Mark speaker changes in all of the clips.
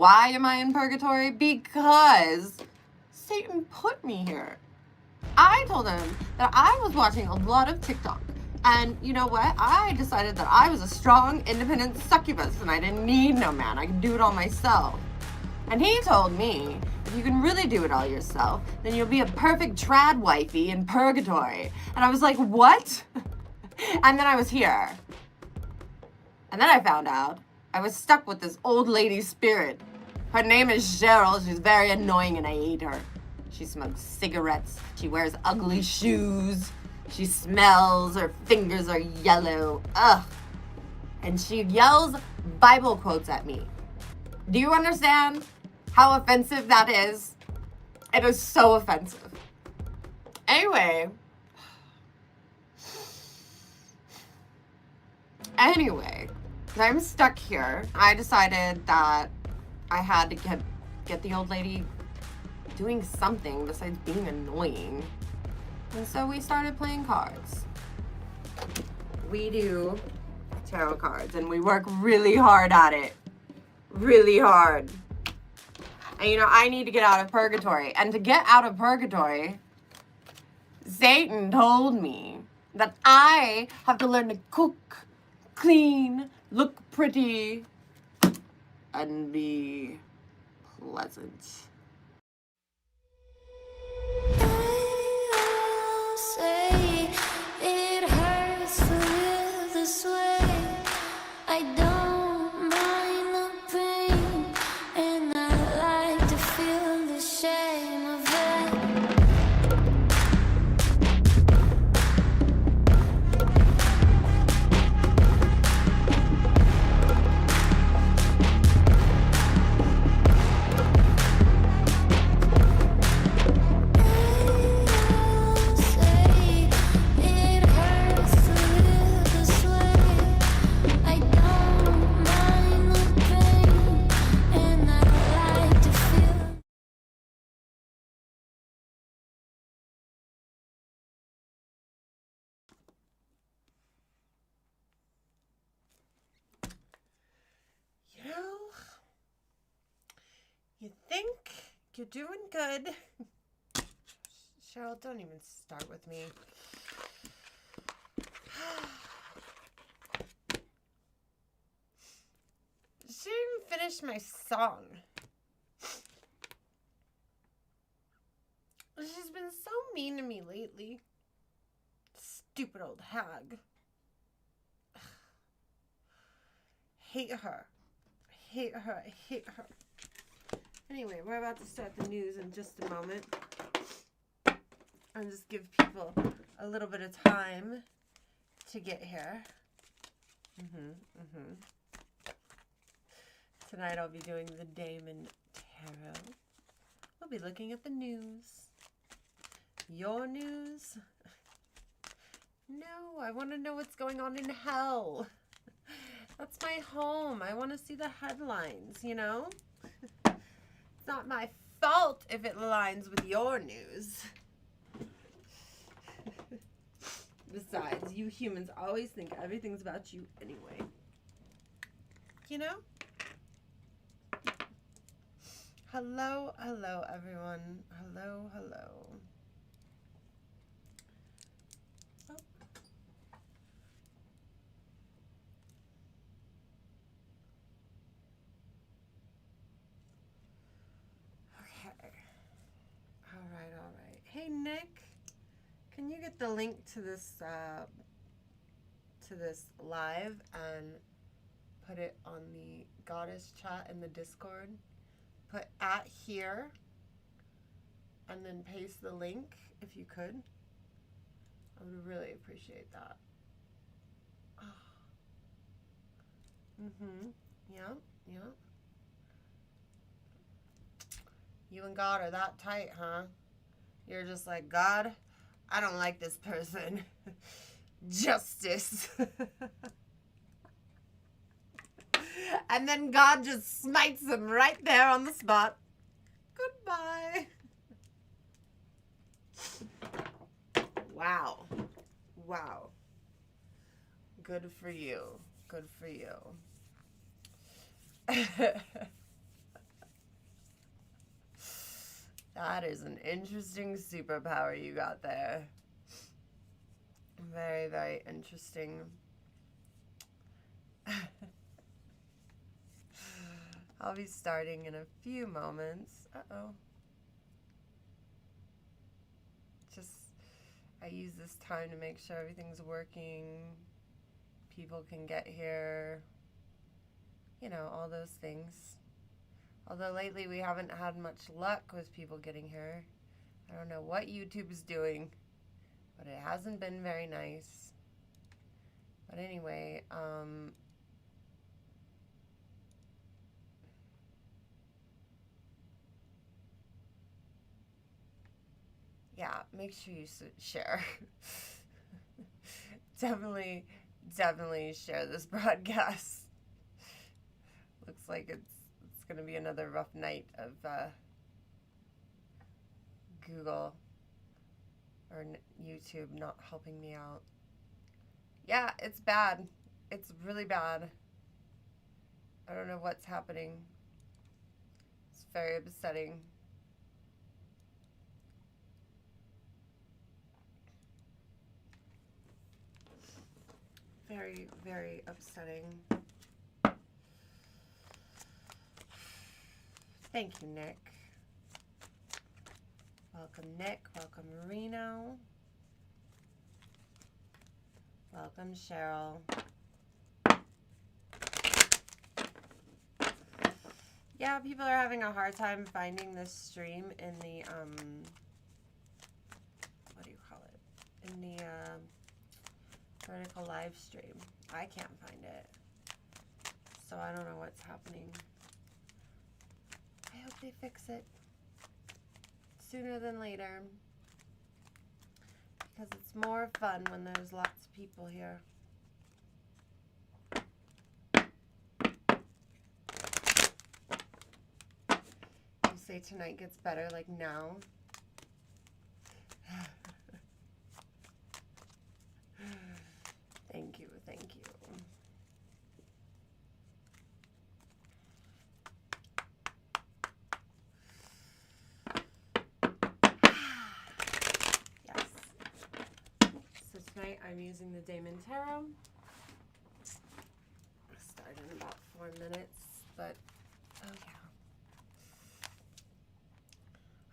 Speaker 1: Why am I in purgatory? Because Satan put me here. I told him that I was watching a lot of TikTok. And you know what? I decided that I was a strong, independent succubus and I didn't need no man. I could do it all myself. And he told me, if you can really do it all yourself, then you'll be a perfect trad wifey in purgatory. And I was like, what? And then I was here. And then I found out I was stuck with this old lady spirit. Her name is Cheryl. She's very annoying and I hate her. She smokes cigarettes. She wears ugly shoes. She smells. Her fingers are yellow. Ugh. And she yells Bible quotes at me. Do you understand how offensive that is? It is so offensive. Anyway, I'm stuck here. I decided that I had to get the old lady doing something besides being annoying. And so we started playing cards. We do tarot cards and we work really hard at it. Really hard. And you know, I need to get out of purgatory. And to get out of purgatory, Satan told me that I have to learn to cook, clean, look pretty, and be pleasant.
Speaker 2: Say it hurts to live this way. I don't mind the pain, and I like to feel the shame of it. Say it hurts to live this way. I don't mind the pain, and I like to feel.
Speaker 1: You know, you think you're doing good. Cheryl, don't even start with me. She didn't finish my song. She's been so mean to me lately. Stupid old hag. Hate her. I hate her. I hate her. Anyway, we're about to start the news in just a moment. I'll just give people a little bit of time to get here. Tonight I'll be doing the Damon Tarot. We'll be looking at the news. Your news? No, I want to know what's going on in hell. That's my home. I want to see the headlines, you know? It's not my fault if it aligns with your news. Besides, you humans always think everything's about you anyway. You know? Hello, hello, everyone. Hello, hello. Oh. Okay. All right. Hey, Nick, can you get the link to this live and put it on the goddess chat in the Discord? Put at here and then paste the link if you could. I would really appreciate that. Yeah. You and God are that tight, huh? You're just like, God, I don't like this person. Justice. And then God just smites them right there on the spot. Goodbye. Wow. Good for you. That is an interesting superpower you got there. Very, very interesting. I'll be starting in a few moments. Uh-oh. I use this time to make sure everything's working. People can get here. You know, all those things. Although lately we haven't had much luck with people getting here. I don't know what YouTube's doing, but it hasn't been very nice. But anyway, yeah, make sure you share. Definitely share this broadcast. Looks like it's gonna be another rough night of Google or YouTube not helping me out. Yeah, it's bad. It's really bad. I don't know what's happening. It's very upsetting. Very, very upsetting. Thank you, Nick. Welcome, Nick. Welcome, Reno. Welcome, Cheryl. Yeah, people are having a hard time finding this stream in the, what do you call it? In the, vertical live stream. I can't find it. So I don't know what's happening. I hope they fix it sooner than later, because it's more fun when there's lots of people here. You say tonight gets better, like now? Thank you, thank you. Yes. So tonight I'm using the Damon Tarot. I'll start in about 4 minutes, but oh yeah.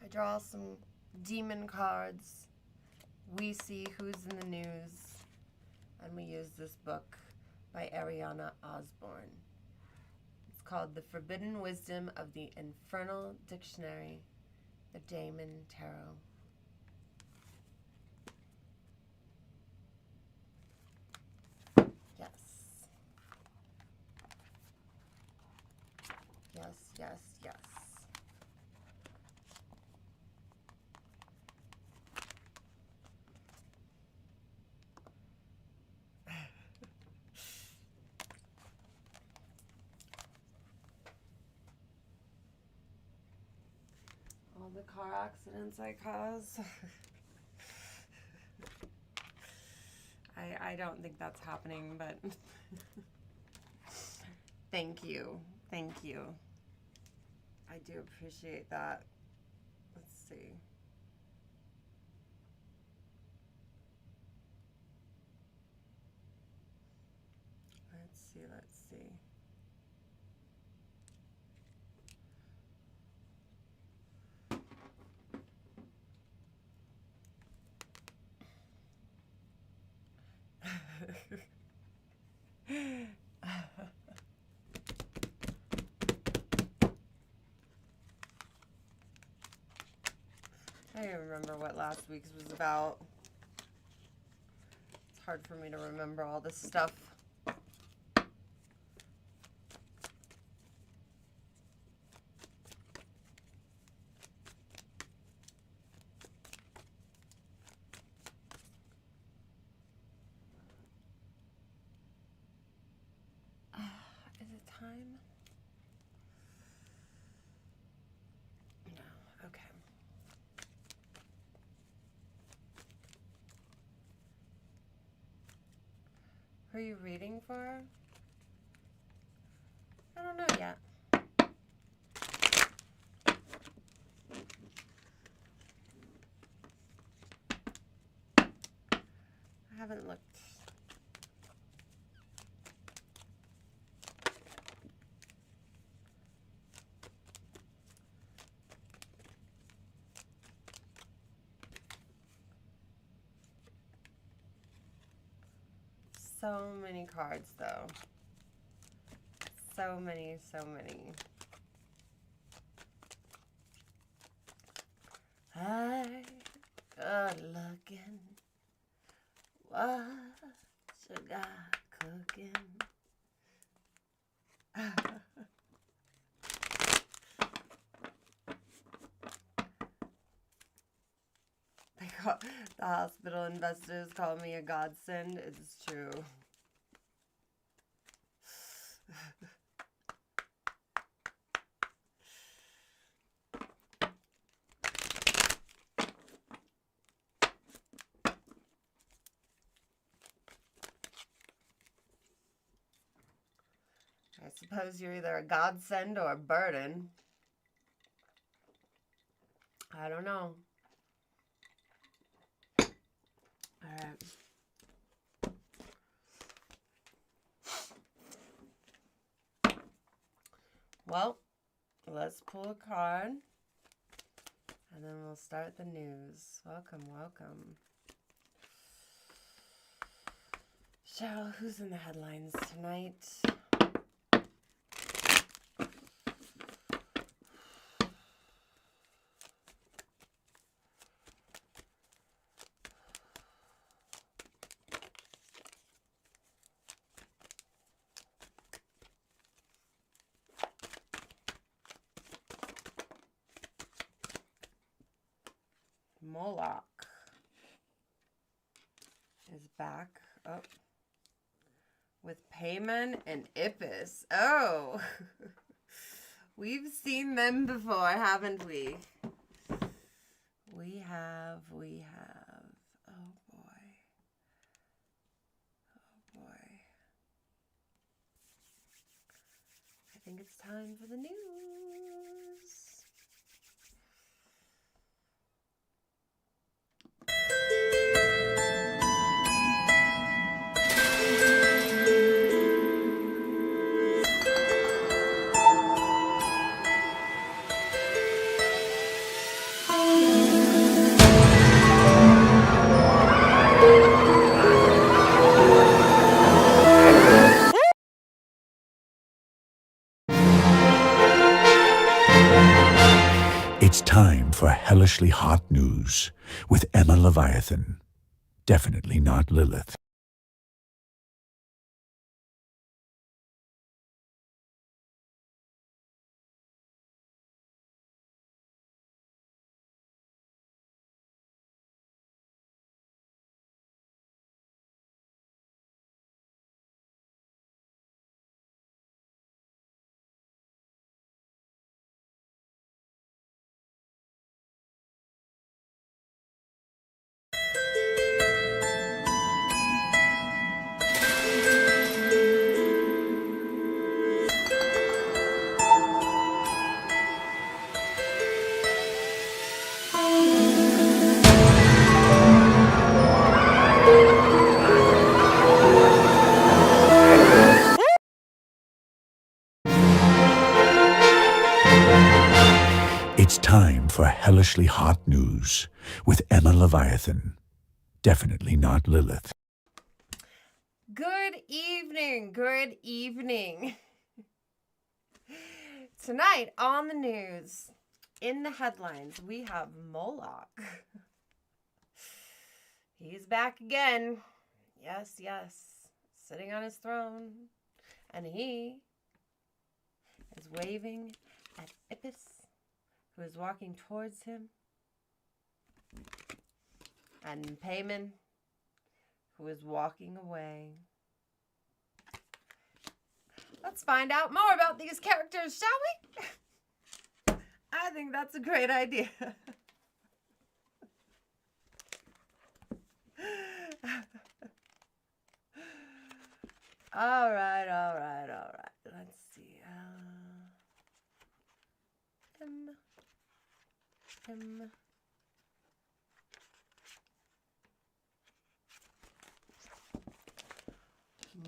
Speaker 1: I draw some demon cards. We see who's in the news. And we use this book by Ariana Osborne. It's called The Forbidden Wisdom of the Infernal Dictionary, the Damon Tarot. Yes. Yes, yes, yes. All the car accidents I cause. I don't think that's happening, but thank you. Thank you. I do appreciate that. Let's see. Let's see. I don't remember what last week's was about. It's hard for me to remember all this stuff. Is it time? No, okay. Who are you reading for? I don't know yet. haven't looked. So many cards, though. So many, so many. Hi, good looking. What you got cooking? The hospital investors call me a godsend. It's true. I suppose you're either a godsend or a burden. I don't know. All right. Well, let's pull a card, and then we'll start the news. Welcome, welcome. Cheryl, who's in the headlines tonight? Moloch is back up with Payman and Ippis. Oh, we've seen them before, haven't we? We have. Oh boy. Oh boy. I think it's time for the news.
Speaker 3: It's time for hellishly hot news with Emma Leviathan. Definitely not Lilith. It's time for hellishly hot news with Emma Leviathan. Definitely not Lilith.
Speaker 1: Good evening. Good evening. Tonight on the news, in the headlines, we have Moloch. He's back again. Yes, yes. Sitting on his throne. And he is waving at Ippis, who is walking towards him. And Payman, who is walking away. Let's find out more about these characters, shall we? I think that's a great idea. All right. Let's see.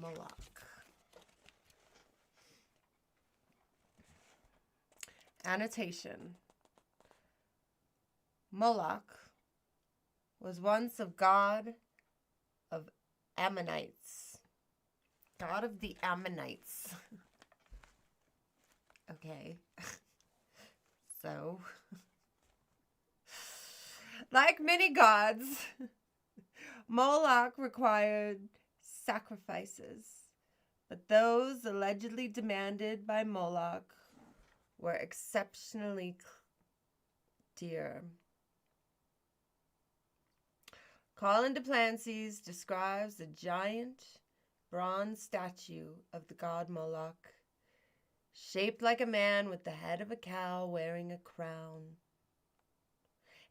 Speaker 1: Moloch. Annotation. Moloch was once a god of Ammonites. God of the Ammonites. Okay. So, like many gods, Moloch required sacrifices, but those allegedly demanded by Moloch were exceptionally dear. Colin de Plancy's describes a giant bronze statue of the god Moloch, shaped like a man with the head of a cow wearing a crown.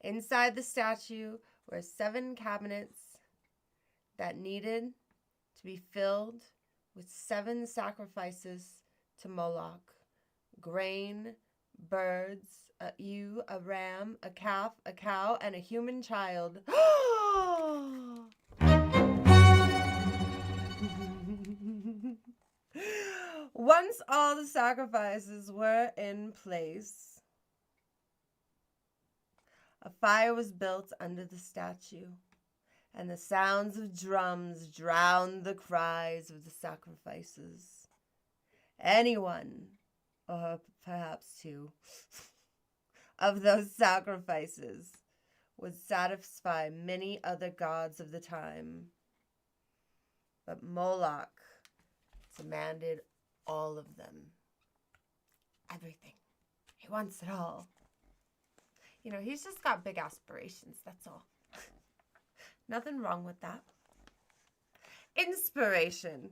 Speaker 1: Inside the statue were 7 cabinets that needed to be filled with 7 sacrifices to Moloch: grain, birds, a ewe, a ram, a calf, a cow, and a human child. Once all the sacrifices were in place, a fire was built under the statue, and the sounds of drums drowned the cries of the sacrifices. Anyone, or perhaps 2, of those sacrifices would satisfy many other gods of the time. But Moloch demanded all of them. Everything. He wants it all. You know, he's just got big aspirations, that's all. Nothing wrong with that. Inspiration.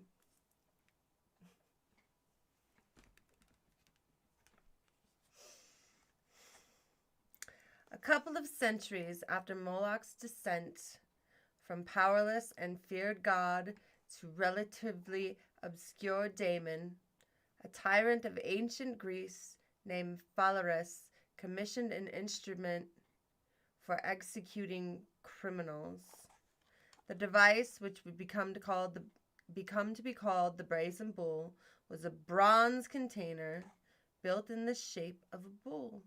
Speaker 1: A couple of centuries after Moloch's descent from powerless and feared god to relatively obscure daemon, a tyrant of ancient Greece named Phalaris commissioned an instrument for executing criminals. The device, which would become to be called the Brazen Bull, was a bronze container built in the shape of a bull,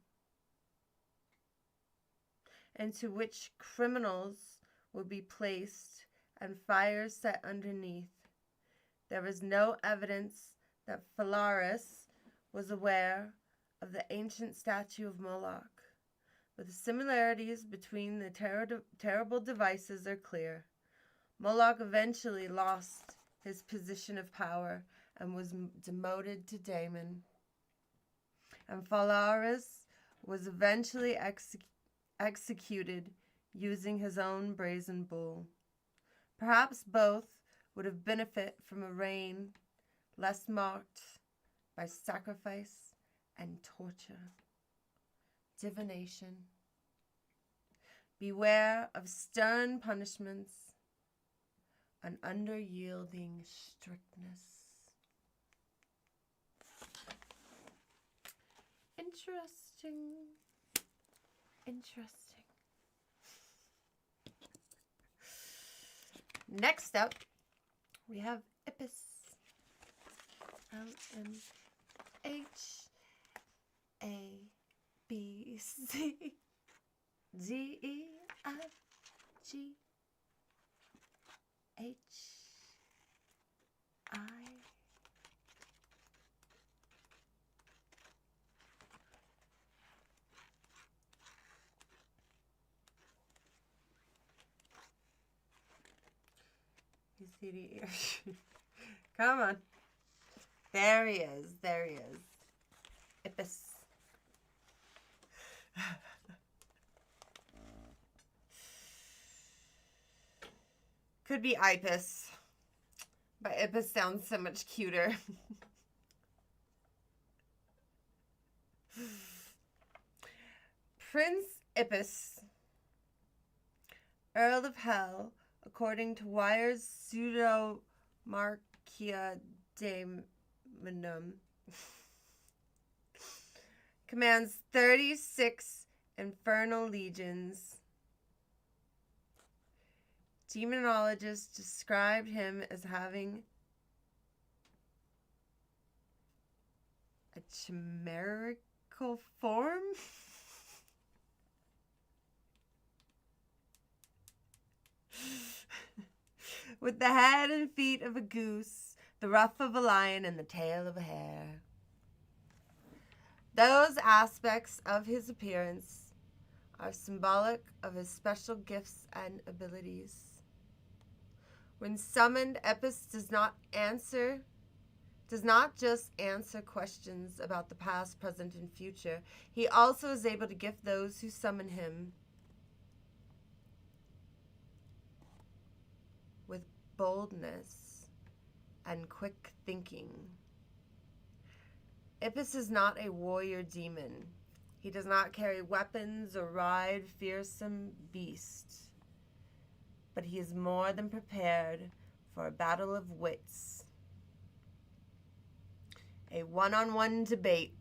Speaker 1: into which criminals would be placed and fires set underneath. There is no evidence that Phalaris was aware of the ancient statue of Moloch, but the similarities between the terrible devices are clear. Moloch eventually lost his position of power and was demoted to daemon, and Phalaris was eventually executed using his own brazen bull. Perhaps both would have benefited from a reign less marked by sacrifice and torture. Divination. Beware of stern punishments and underyielding strictness. Interesting. Next up, we have Ipis. LMABCDEFGHI. You see the ears? Come on. There he is. Ipis. Could be Ipis, but Ipis sounds so much cuter. Prince Ipis, Earl of Hell, according to Wire's Pseudo-Marchia Daemonum, commands 36 infernal legions. Demonologists described him as having chimerical form. With the head and feet of a goose, the ruff of a lion, and the tail of a hare. Those aspects of his appearance are symbolic of his special gifts and abilities. When summoned, Epis does not just answer questions about the past, present, and future. He also is able to gift those who summon him with boldness and quick thinking. Ipis is not a warrior demon. He does not carry weapons or ride fearsome beasts. But he is more than prepared for a battle of wits, a one-on-one debate,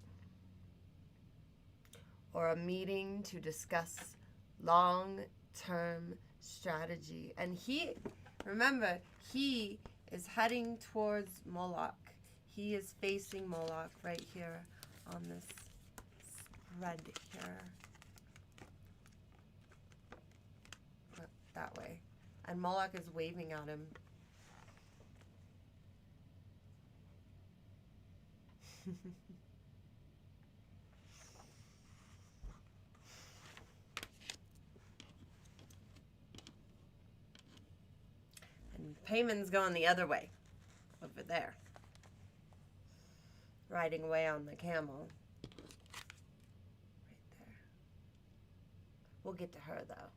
Speaker 1: or a meeting to discuss long-term strategy. And remember, he is heading towards Moloch. He is facing Moloch right here on this spread here. That way. And Moloch is waving at him. And Payman's going the other way. Over there. Riding away on the camel. Right there. We'll get to her, though.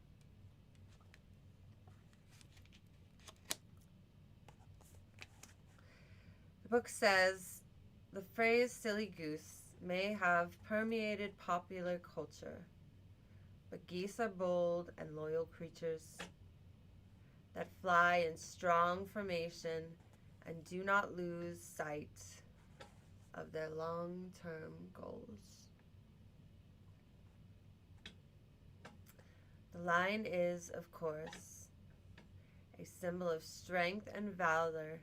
Speaker 1: The book says, the phrase silly goose may have permeated popular culture, but geese are bold and loyal creatures that fly in strong formation and do not lose sight of their long-term goals. The lion is, of course, a symbol of strength and valor,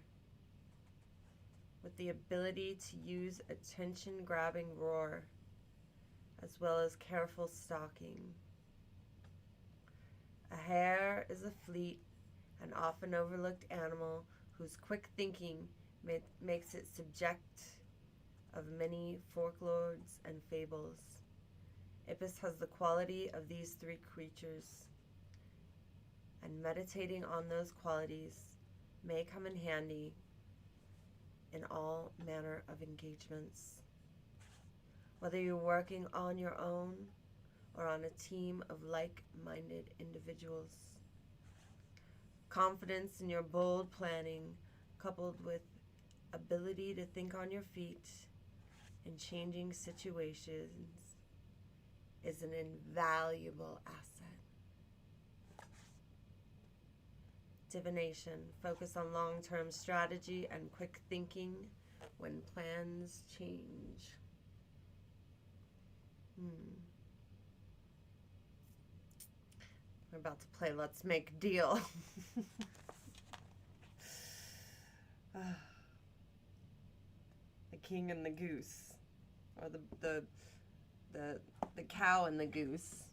Speaker 1: with the ability to use attention-grabbing roar, as well as careful stalking. A hare is a fleet and often overlooked animal whose quick thinking makes it subject of many folklores and fables. Ipis has the quality of these three creatures, and meditating on those qualities may come in handy in all manner of engagements. Whether you're working on your own or on a team of like-minded individuals. Confidence in your bold planning, coupled with ability to think on your feet in changing situations, is an invaluable asset. Divination, focus on long-term strategy and quick thinking when plans change. We're about to play Let's Make a Deal. The king and the goose, or the cow and the goose.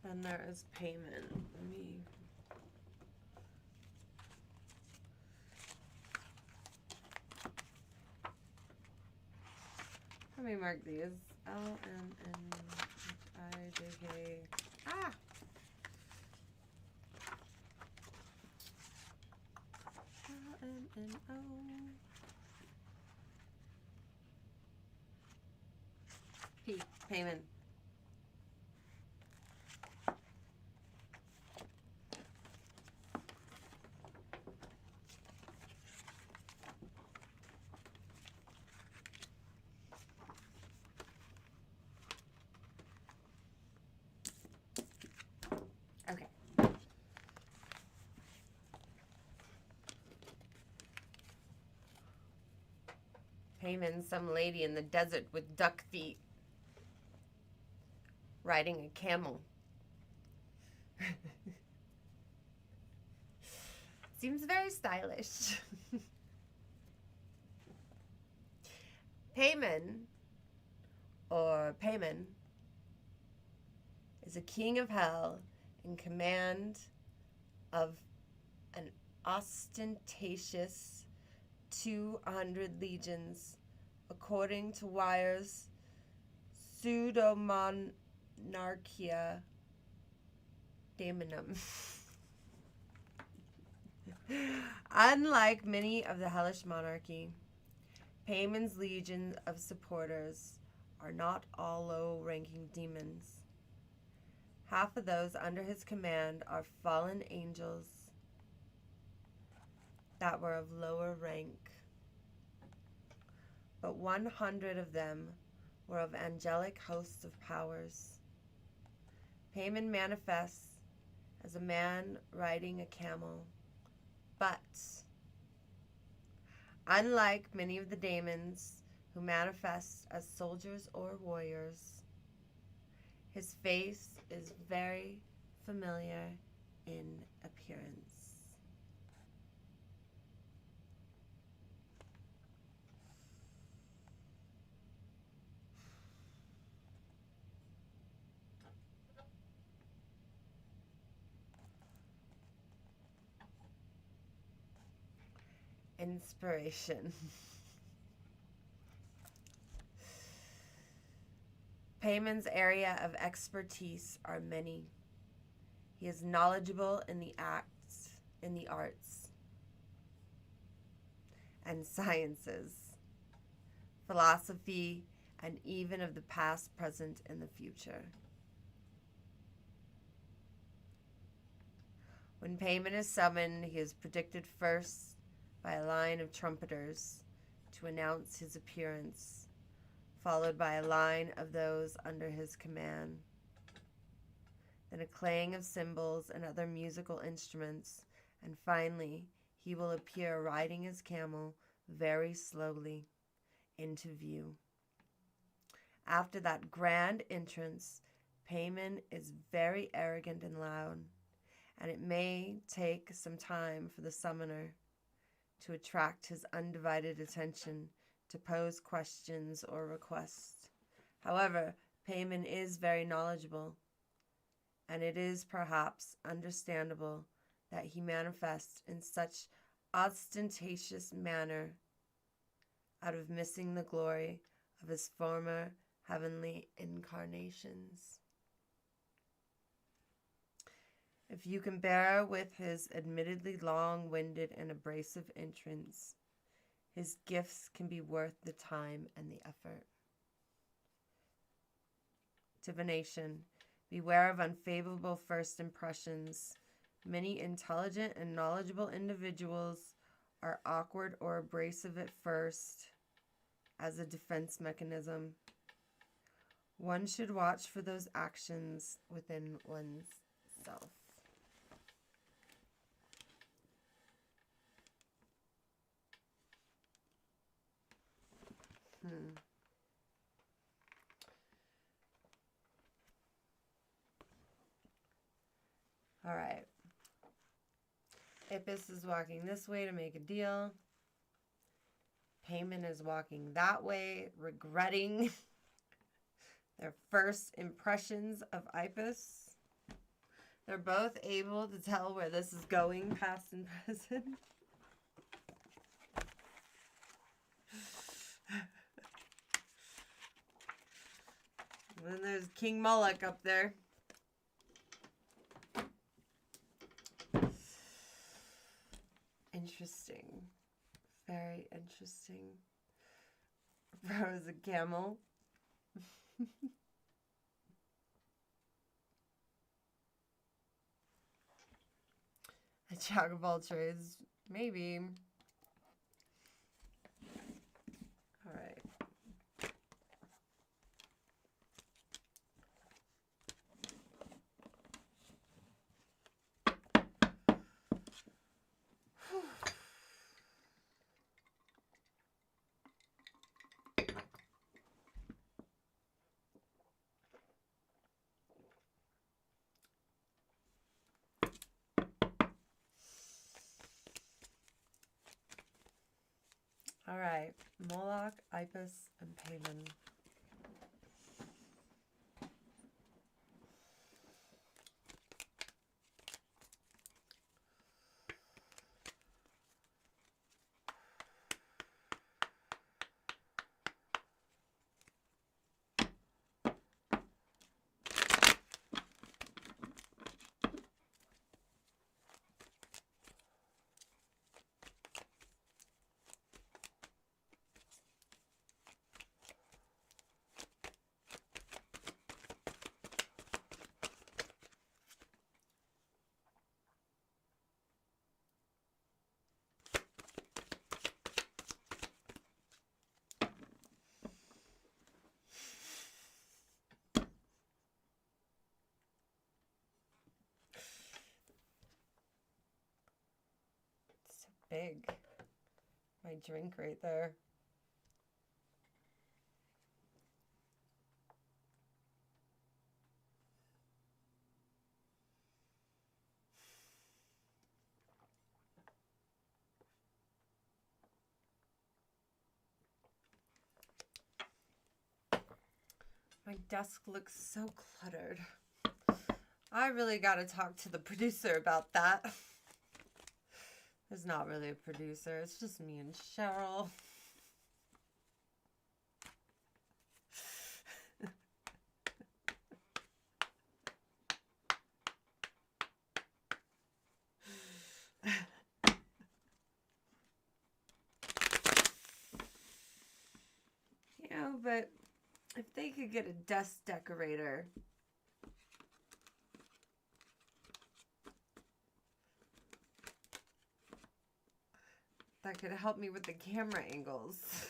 Speaker 1: Then there is payment. Let me mark these. LMNHIJK. Ah! LMNO. P. Payment. Okay. Payman, some lady in the desert with duck feet. riding a camel. Seems very stylish. Payman, or Payman, is a king of hell in command of an ostentatious 200 legions, according to Wire's Pseudomonarchia Daemonum. Unlike many of the hellish monarchy, Payman's legion of supporters are not all low-ranking demons. Half of those under his command are fallen angels that were of lower rank, but 100 of them were of angelic hosts of powers. Payman manifests as a man riding a camel, but unlike many of the daemons who manifest as soldiers or warriors, his face is very familiar in appearance. Inspiration. Payman's area of expertise are many. He is knowledgeable in the arts, and sciences, philosophy, and even of the past, present, and the future. When Payman is summoned, he is predicted first by a line of trumpeters to announce his appearance, followed by a line of those under his command. Then a clang of cymbals and other musical instruments, and finally he will appear riding his camel very slowly into view. After that grand entrance, Payman is very arrogant and loud, and it may take some time for the summoner to attract his undivided attention, to pose questions or requests. However, Payman is very knowledgeable, and it is perhaps understandable that he manifests in such ostentatious manner out of missing the glory of his former heavenly incarnations. If you can bear with his admittedly long-winded and abrasive entrance, his gifts can be worth the time and the effort. Divination. Beware of unfavorable first impressions. Many intelligent and knowledgeable individuals are awkward or abrasive at first as a defense mechanism. One should watch for those actions within one's self. All right. Ipis is walking this way to make a deal. Payman is walking that way, regretting their first impressions of Ipis. They're both able to tell where this is going, past and present. And then there's King Moloch up there. Interesting. Very interesting. Bro is a camel. A jack of all trades. Maybe. Alright. All right. Moloch, Ibis, and Paimon. So big. My drink right there. My desk looks so cluttered. I really got to talk to the producer about that. There's not really a producer. It's just me and Cheryl. You know, but if they could get a desk decorator, that could help me with the camera angles.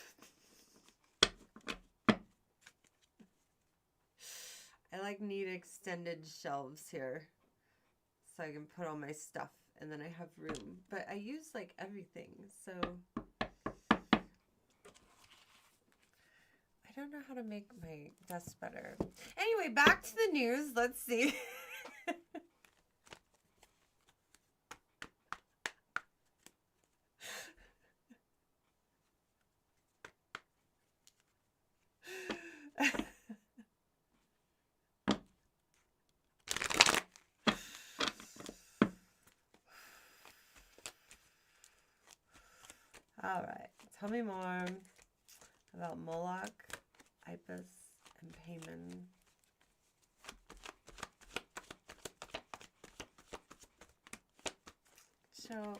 Speaker 1: I need extended shelves here so I can put all my stuff and then I have room. But I use everything, so I don't know how to make my desk better. Anyway, back to the news. Let's see. All right, tell me more about Moloch, Ibis, and Paimon. So,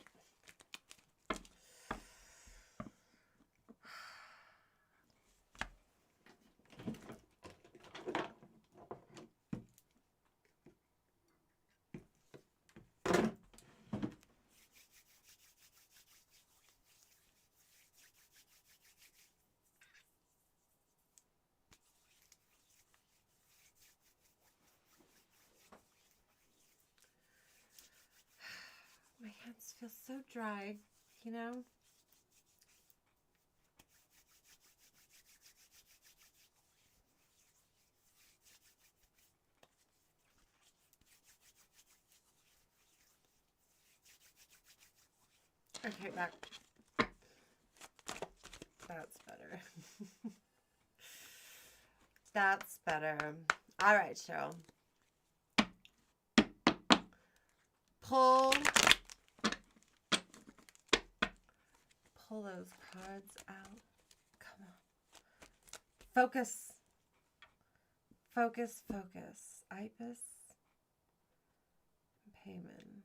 Speaker 1: my hands feel so dry, you know? Okay, back. That's better. That's better. All right, Cheryl. Pull those cards out. Come on. Focus. Focus, focus. Ibis. Paimon.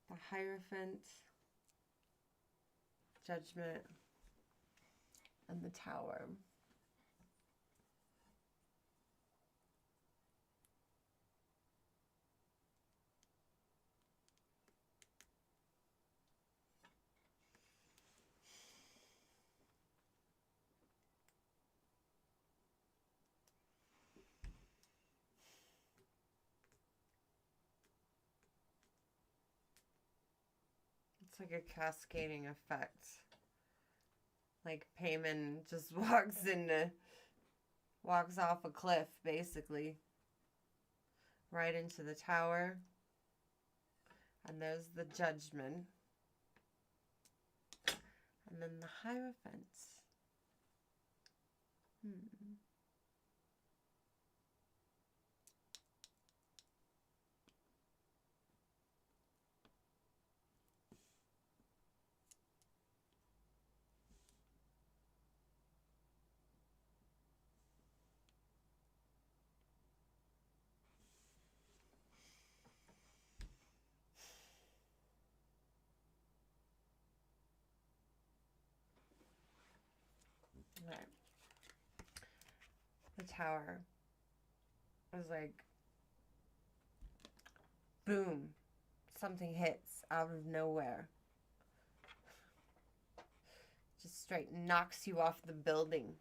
Speaker 1: The Hierophant, Judgment, and the Tower. It's like a cascading effect. Like Payman just walks off a cliff, basically. Right into the tower. And there's the Judgment. And then the Hierophant. Right. The tower was like, boom, something hits out of nowhere. Just straight knocks you off the building.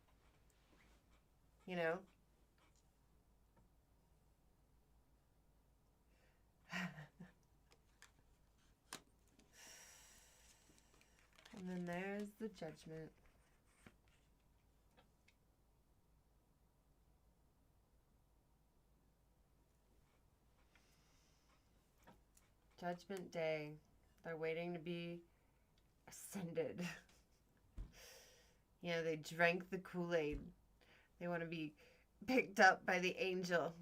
Speaker 1: You know? And then there's the Judgment. Judgment Day. They're waiting to be ascended. You know, they drank the Kool-Aid. They want to be picked up by the angel.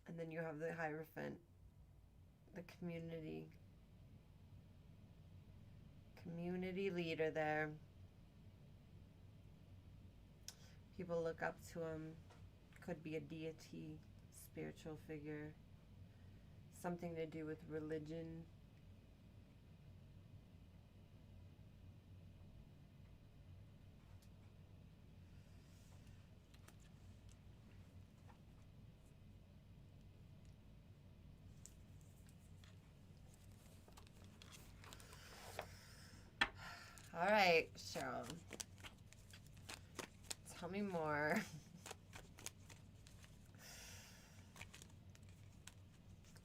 Speaker 1: And then you have the Hierophant, the community leader there. People look up to him. Could be a deity, spiritual figure, something to do with religion. All right, Cheryl. Tell me more.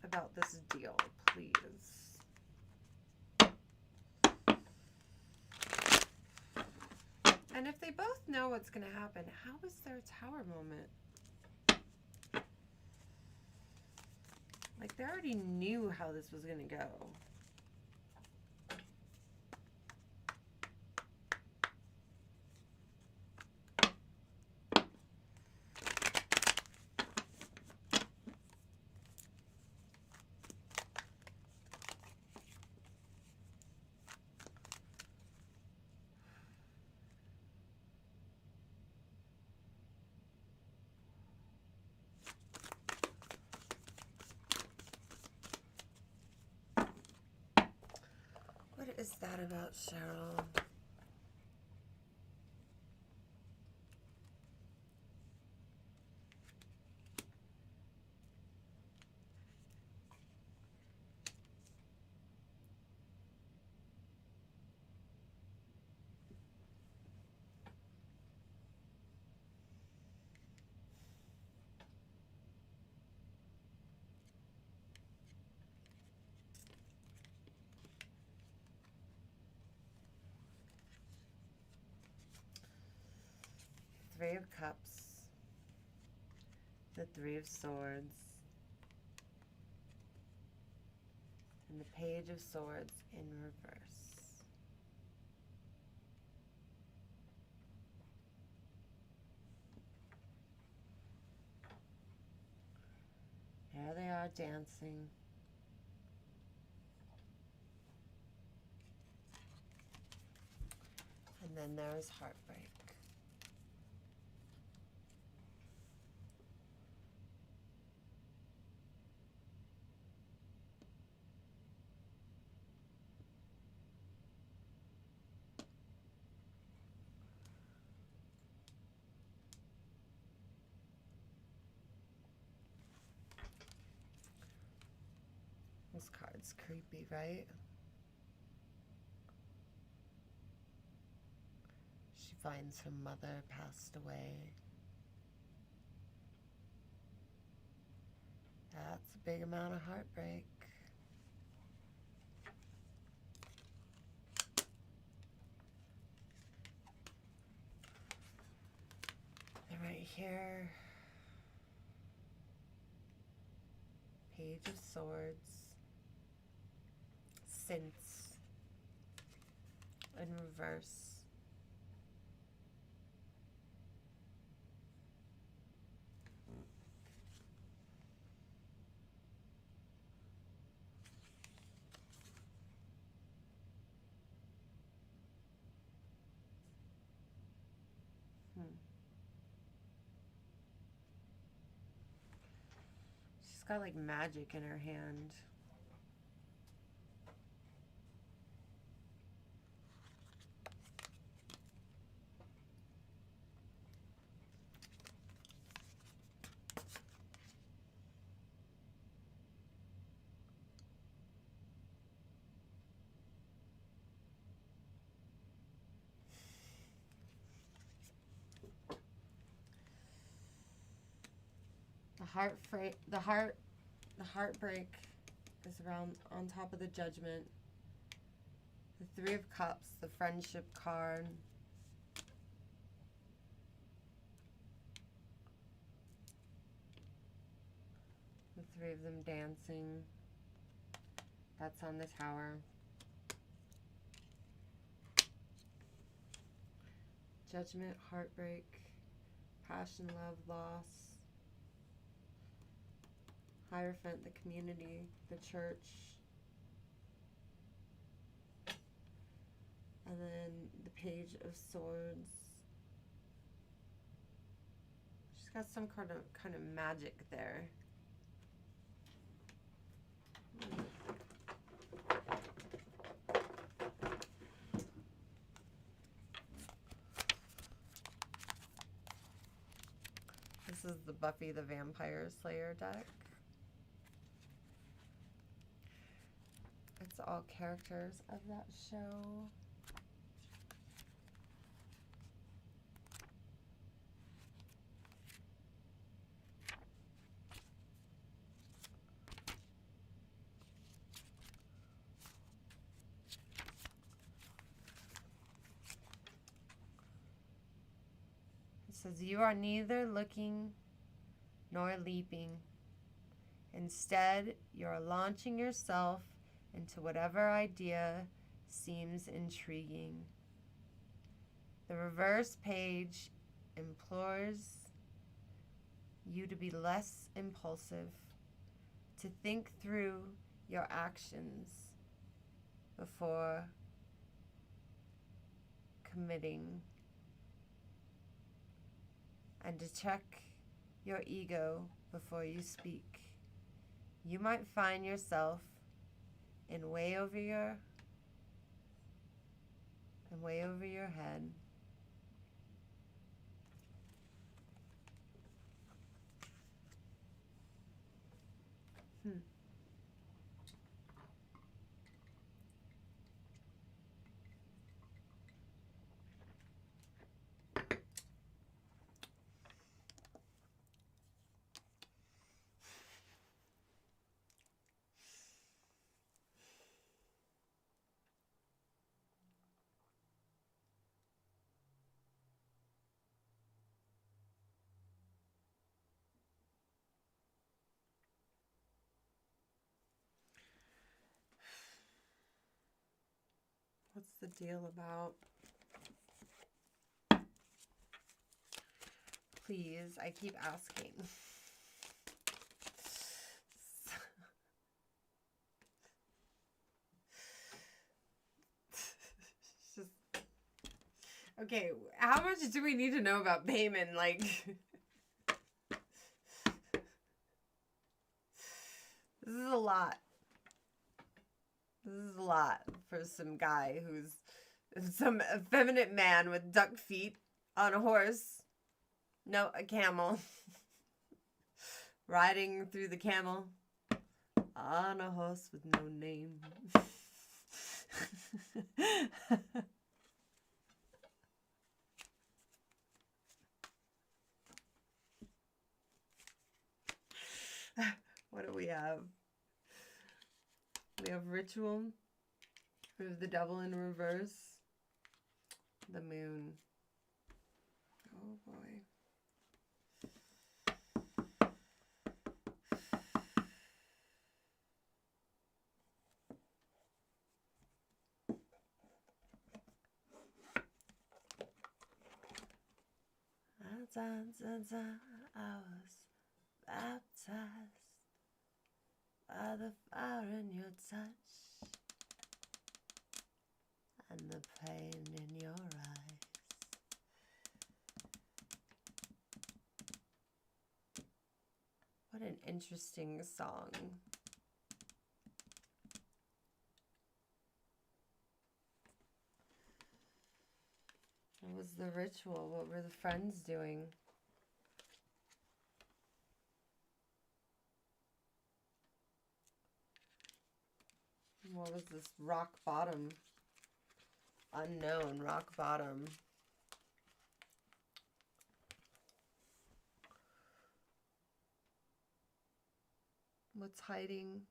Speaker 1: About this deal, please. And if they both know what's going to happen, how is there a tower moment? Like, they already knew how this was going to go. What is that about, Cheryl? Three of Cups, the Three of Swords, and the Page of Swords in reverse. There they are dancing. And then there's heartbreak. This card's creepy, right? She finds her mother passed away. That's a big amount of heartbreak. And right here, Page of Swords, Synths, in reverse. She's got like magic in her hand. The heartbreak is around on top of the Judgment. The Three of Cups, the Friendship card. The three of them dancing. That's on the Tower. Judgment, heartbreak, passion, love, loss. Hierophant, the community, the church. And then the Page of Swords. She's got some kind of magic there. This is the Buffy the Vampire Slayer deck. It's all characters of that show. It says, you are neither looking nor leaping. Instead, you are launching yourself into whatever idea seems intriguing. The reverse page implores you to be less impulsive, to think through your actions before committing, and to check your ego before you speak. You might find yourself in way over your head. What's the deal about? Please, I keep asking. Just, okay, how much do we need to know about Payman? Like, this is a lot. This is a lot for some guy who's some effeminate man with duck feet on a horse. No, a camel. Riding through the camel on a horse with no name. What ritual? Of the devil in reverse? The moon. Oh boy. I was baptized by the fire in your touch and the pain in your eyes. What an interesting song. What was the ritual? What were the friends doing? What was this rock bottom? Unknown rock bottom. What's hiding?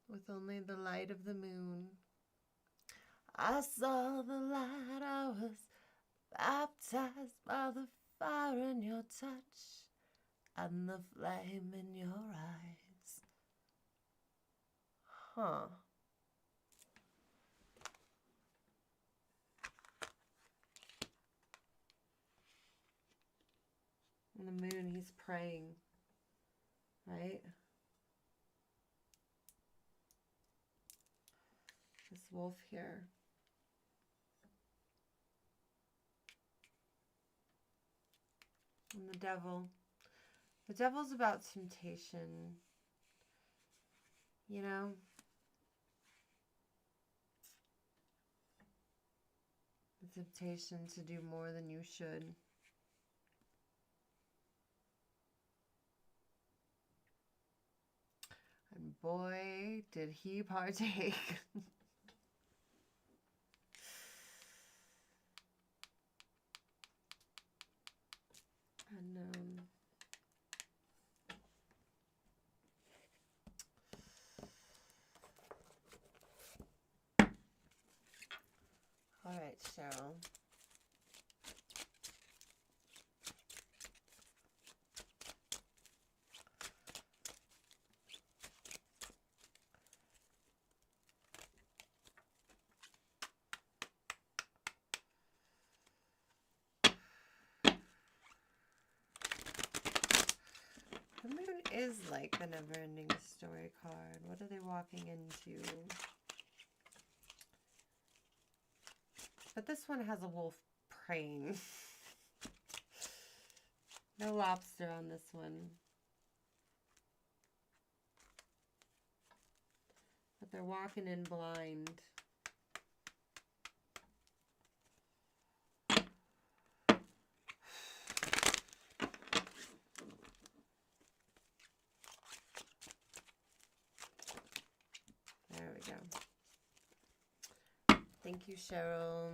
Speaker 1: With only the light of the moon. I saw the light, I was baptized by the fire in your touch and the flame in your eyes. Huh. On the moon, he's praying, right? This wolf here. And the devil. The devil's about temptation. You know? The temptation to do more than you should. And boy, did he partake. And all right, Cheryl. The moon is like the never-ending story card. What are they walking into? But this one has a wolf praying. No lobster on this one. But they're walking in blind. There we go. Thank you, Cheryl.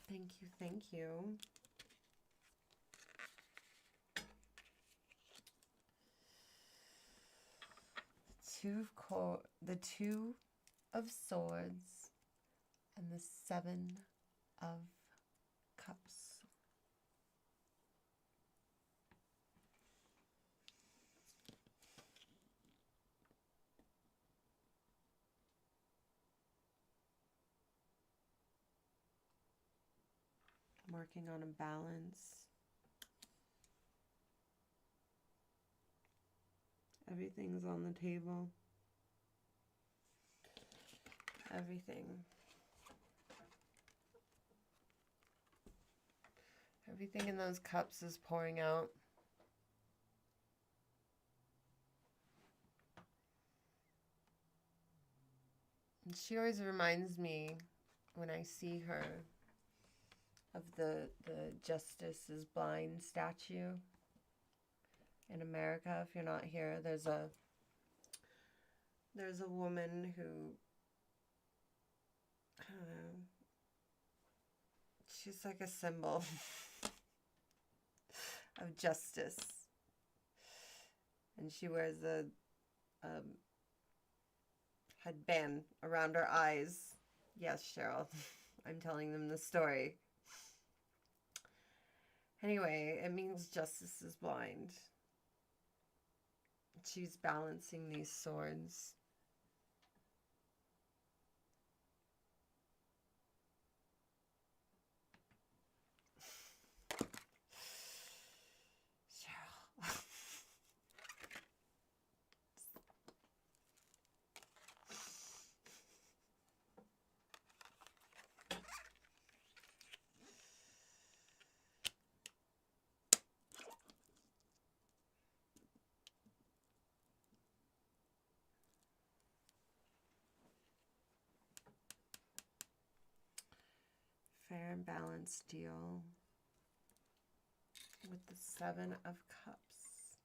Speaker 1: Thank you, thank you. The Two of Swords and the Seven of Cups. I'm working on a balance. Everything's on the table. Everything. Everything in those cups is pouring out. And she always reminds me, when I see her, of the Justice is Blind statue in America. If you're not here, there's a woman who, I don't know, she's like a symbol of justice. And she wears a headband around her eyes. Yes, Cheryl, I'm telling them the story. Anyway, it means justice is blind. She's balancing these swords. Cheryl. Fair and balanced deal with the Seven of Cups.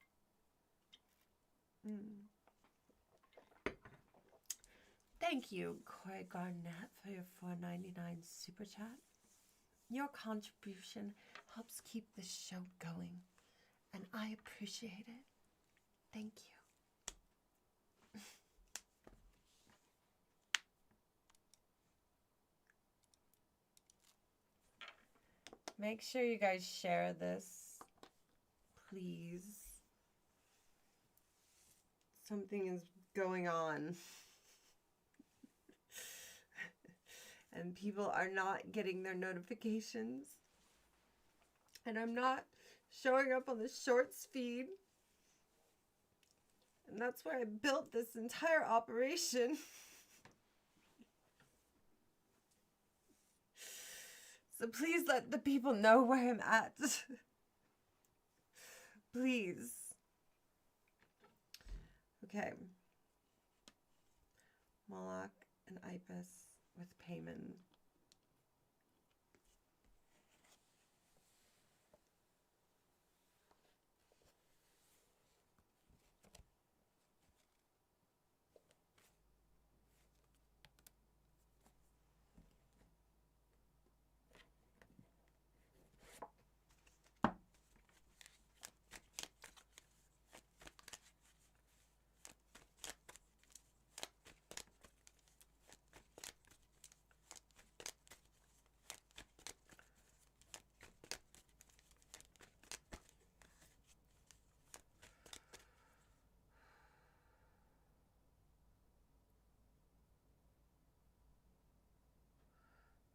Speaker 1: Thank you, Corey Garnett, for your $4.99 super chat. Your contribution helps keep the show going, and I appreciate it. Thank you. Make sure you guys share this, please. Something is going on. And people are not getting their notifications. And I'm not showing up on the shorts feed. And that's why I built this entire operation. So please let the people know where I'm at. Please. Okay. Moloch and Ibis with Payman.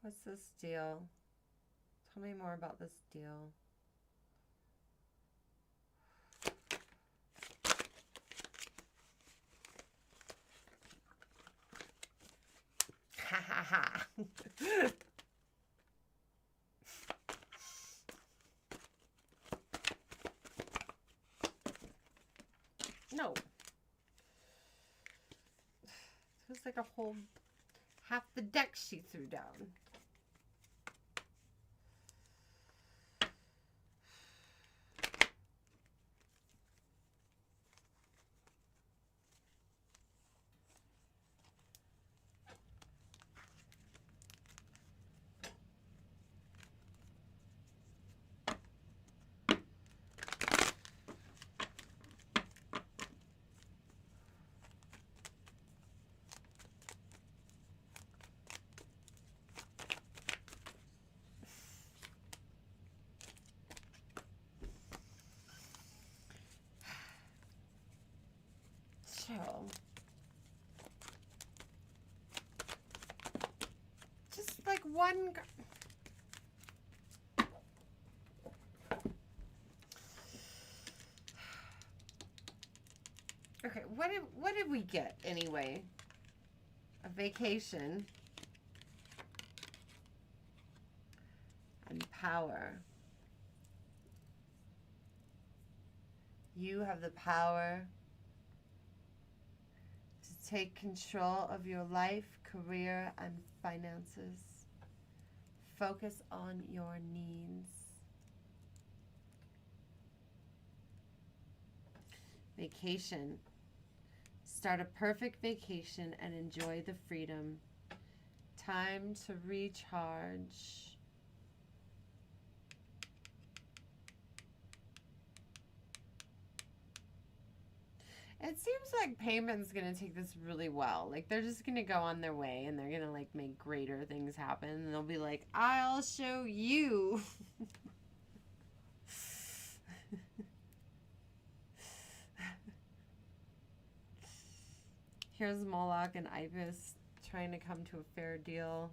Speaker 1: What's this deal? Tell me more about this deal. Ha ha ha. No. It was like a whole half the deck she threw down. Just like one. Okay, what did we get anyway? A vacation and power. You have the power to take control of your life, career, and finances. Focus on your needs. Vacation. Start a perfect vacation and enjoy the freedom. Time to recharge. It seems like Payman's gonna take this really well. Like, they're just gonna go on their way and they're gonna, like, make greater things happen. And they'll be like, I'll show you. Here's Moloch and Ibis trying to come to a fair deal.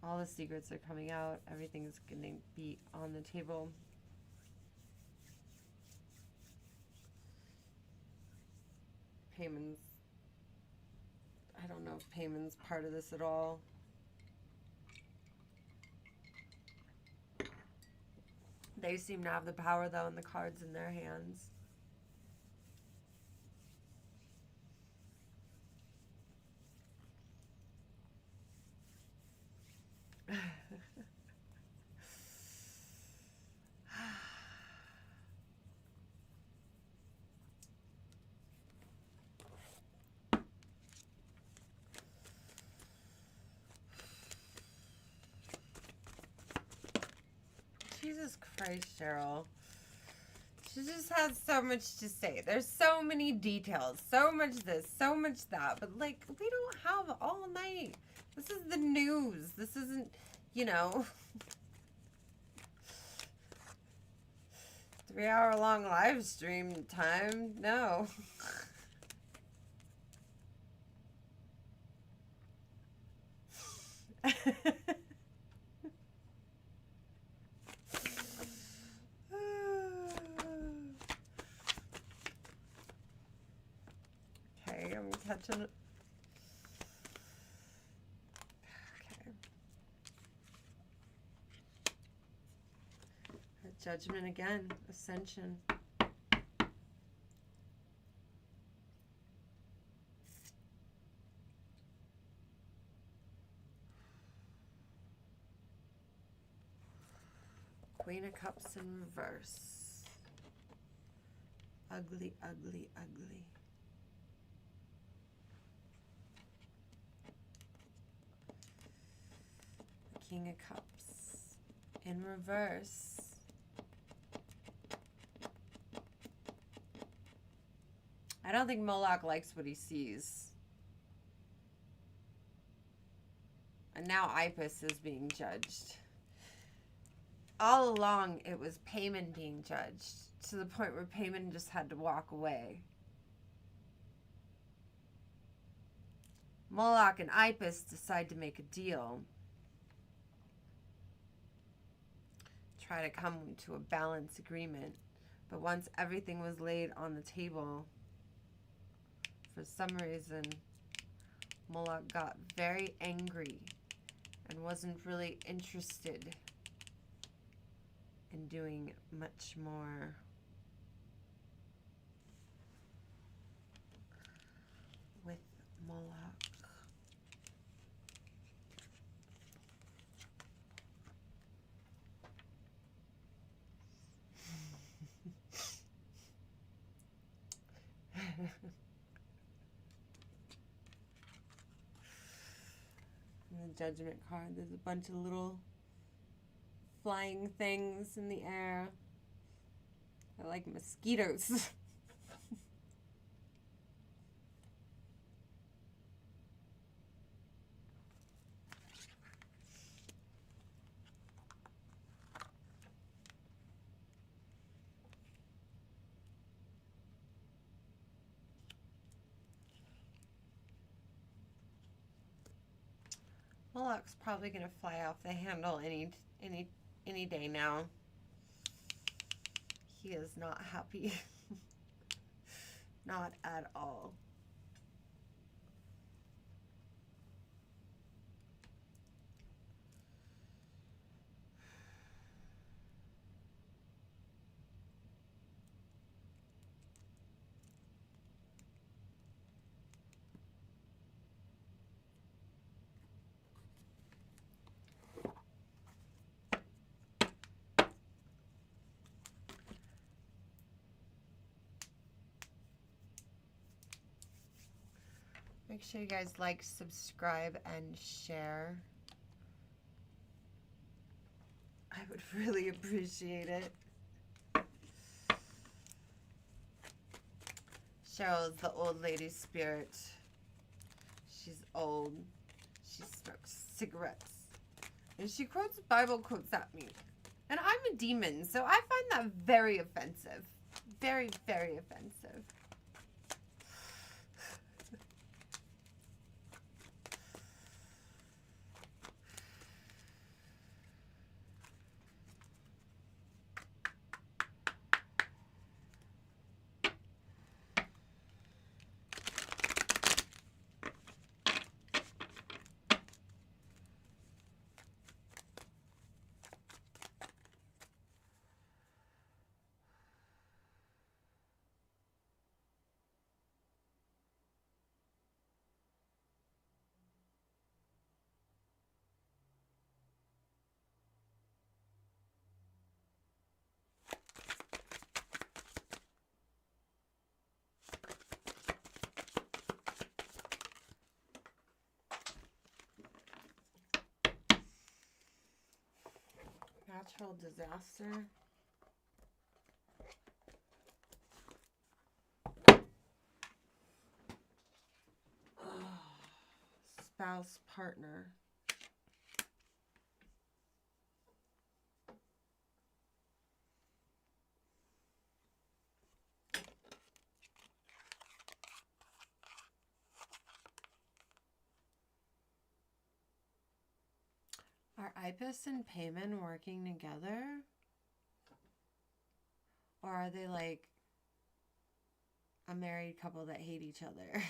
Speaker 1: All the secrets are coming out. Everything's gonna be on the table. Payman's... I don't know if Payman's part of this at all. They seem to have the power, though, and the cards in their hands. Jesus Christ, Cheryl. She just has so much to say. There's so many details. So much this, so much that. But, like, we don't have all night. This is the news. This isn't, you know, 3-hour-long live stream time. No. Okay, I'm catching it. Okay. Judgment again. Ascension. Queen of Cups in reverse. Ugly, ugly, ugly. King of Cups in reverse. I don't think Moloch likes what he sees. And now Ipis is being judged. All along, it was Payman being judged, to the point where Payman just had to walk away. Moloch and Ipis decide to make a deal. Try to come to a balanced agreement. But once everything was laid on the table, for some reason, Moloch got very angry and wasn't really interested in doing much more. With Moloch. And the Judgment card, there's a bunch of little flying things in the air. They're like mosquitoes. Moloch's probably gonna fly off the handle any day now. He is not happy. Not at all. Make sure you guys like, subscribe, and share. I would really appreciate it. Cheryl's the old lady spirit. She's old. She smokes cigarettes. And she quotes Bible quotes at me. And I'm a demon, so I find that very offensive. Very, very offensive. Natural disaster. Spouse, partner. Are Ibis and Payman working together? Or are they like a married couple that hate each other?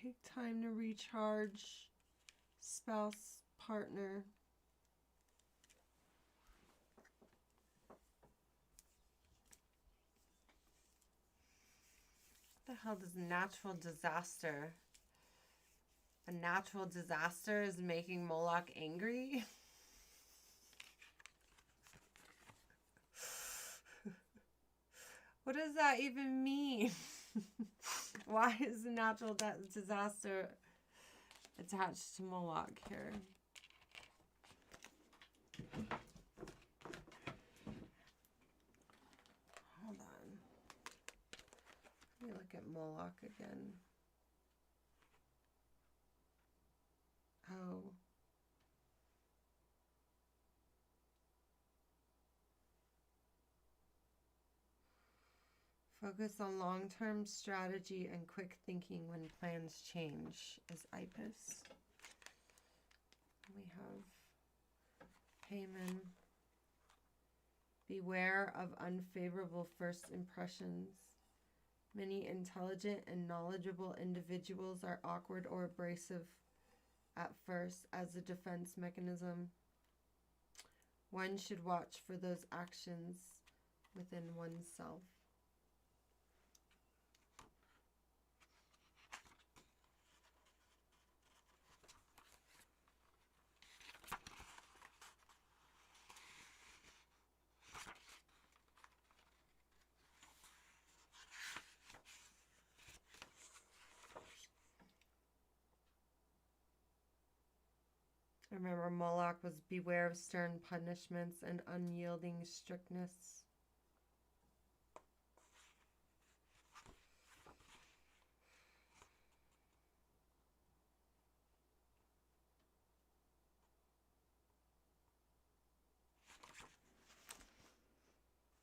Speaker 1: Take time to recharge, spouse, partner. What the hell does natural disaster? A natural disaster is making Moloch angry? What does that even mean? Why is a natural disaster attached to Moloch here? Hold on. Let me look at Moloch again. Oh. Focus on long-term strategy and quick thinking when plans change is Ibis. We have Payman. Beware of unfavorable first impressions. Many intelligent and knowledgeable individuals are awkward or abrasive at first as a defense mechanism. One should watch for those actions within oneself. Remember, Moloch was beware of stern punishments and unyielding strictness.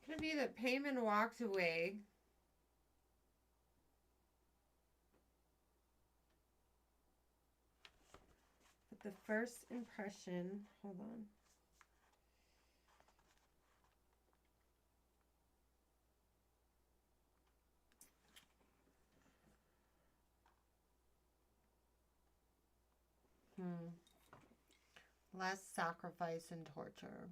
Speaker 1: Could it be that Payman walked away? But the first impression, hold on. Less sacrifice and torture.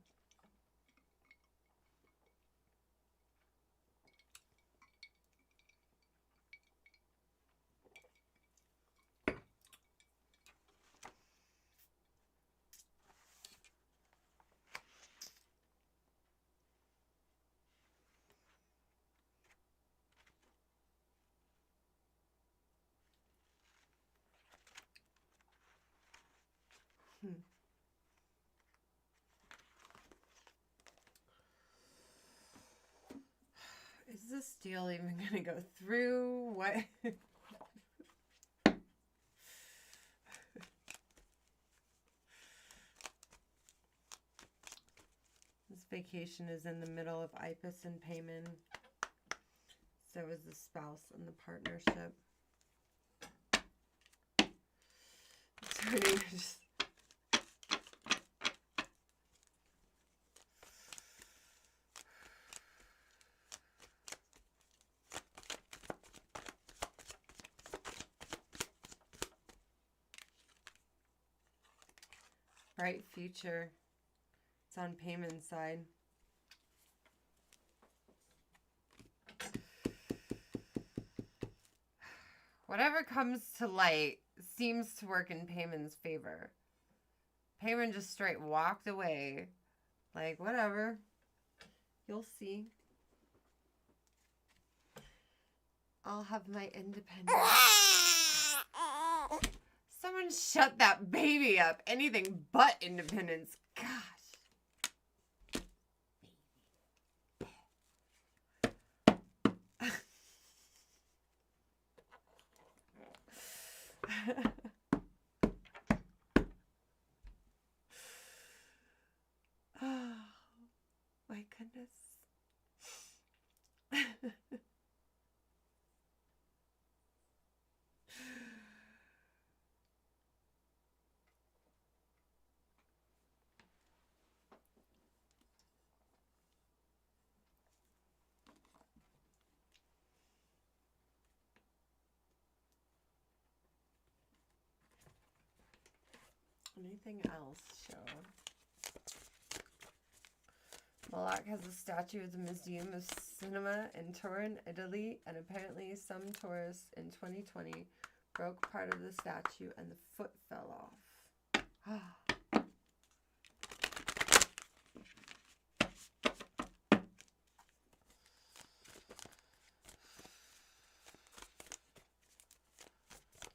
Speaker 1: Is this deal even gonna go through? What? This vacation is in the middle of Ipus and Payman. So is the spouse and the partnership. Turning just... Bright future. It's on Payman's side. Whatever comes to light seems to work in Payman's favor. Payman just straight walked away. Like, whatever. You'll see. I'll have my independence. Someone shut that baby up. Anything but independence. Gosh. Oh, my goodness. Anything else show? Moloch has a statue at the Museum of Cinema in Turin, Italy, and apparently some tourists in 2020 broke part of the statue and the foot fell off.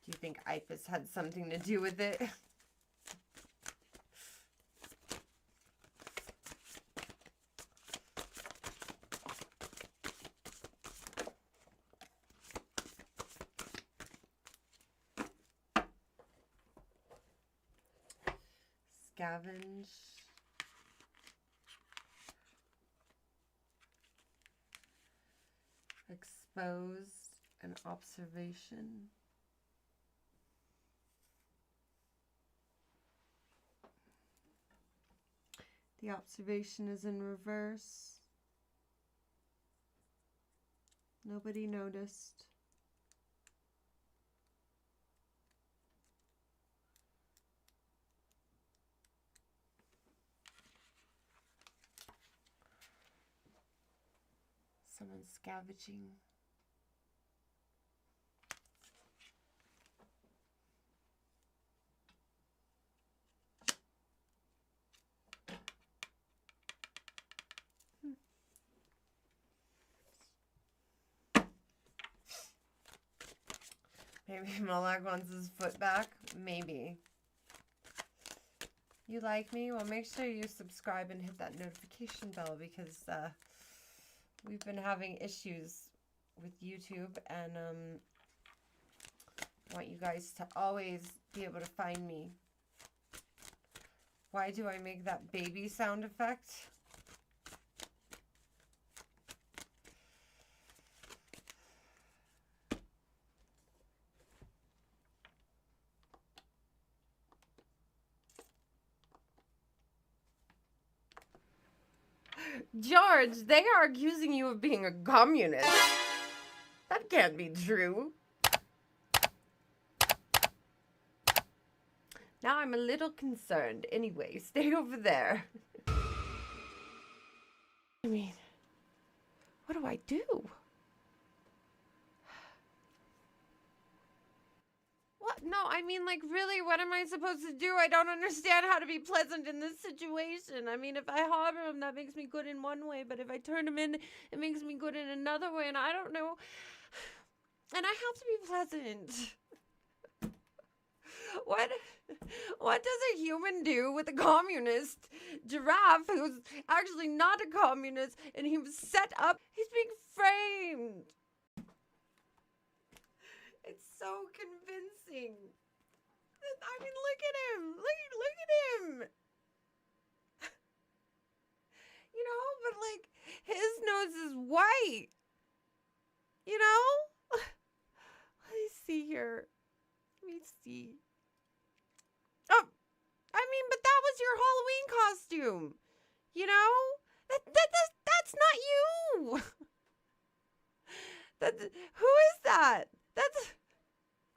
Speaker 1: Do you think Ipus had something to do with it? Scavenge. Exposed and observation. The observation is in reverse. Nobody noticed. Someone's scavenging. Maybe Moloch wants his foot back. Maybe. You like me? Well, make sure you subscribe and hit that notification bell because we've been having issues with YouTube and I want you guys to always be able to find me. Why do I make that baby sound effect? George, they are accusing you of being a communist. That can't be true. Now I'm a little concerned. Anyway, stay over there. I mean, what do I do? What? No, I mean, like, really, what am I supposed to do? I don't understand how to be pleasant in this situation. I mean, if I harbor him, that makes me good in one way, but if I turn him in, it makes me good in another way, and I don't know. And I have to be pleasant. What does a human do with a communist giraffe who's actually not a communist and he was set up? He's being framed. It's so convincing. I mean, look at him. Look at him. You know, but like his nose is white. You know? Let me see here. Let me see. Oh, I mean, but that was your Halloween costume. You know? That's not you. Who is that? That's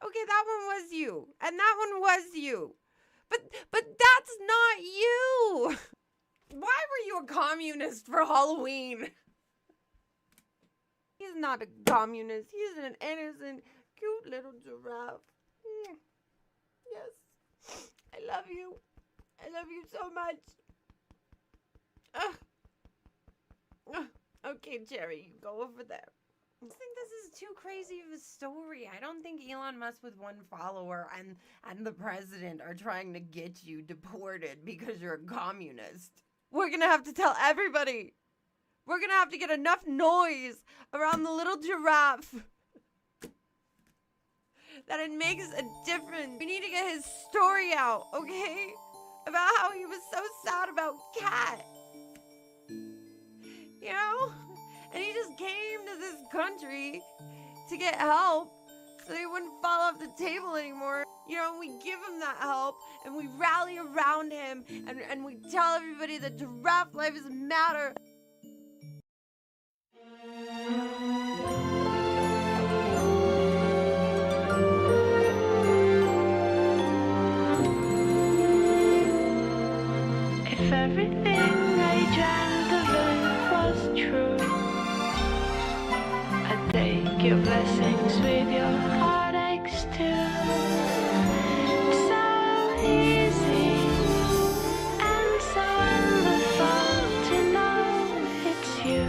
Speaker 1: okay. That one was you, and that one was you, but that's not you. Why were you a communist for Halloween? He's not a communist. He's an innocent, cute little giraffe. Yes, I love you. I love you so much. Okay, Jerry, you go over there. I think this is too crazy of a story. I don't think Elon Musk with one follower and the president are trying to get you deported because you're a communist. We're gonna have to tell everybody. We're gonna have to get enough noise around the little giraffe that it makes a difference. We need to get his story out, okay? About how he was so sad about Cat. You know? And he just came to this country to get help so he wouldn't fall off the table anymore. You know, we give him that help and we rally around him and we tell everybody that giraffe lives matter.
Speaker 2: If everything I dreamt of it was true, I'd take your blessings with your heartaches too. It's so easy and so wonderful to know it's you.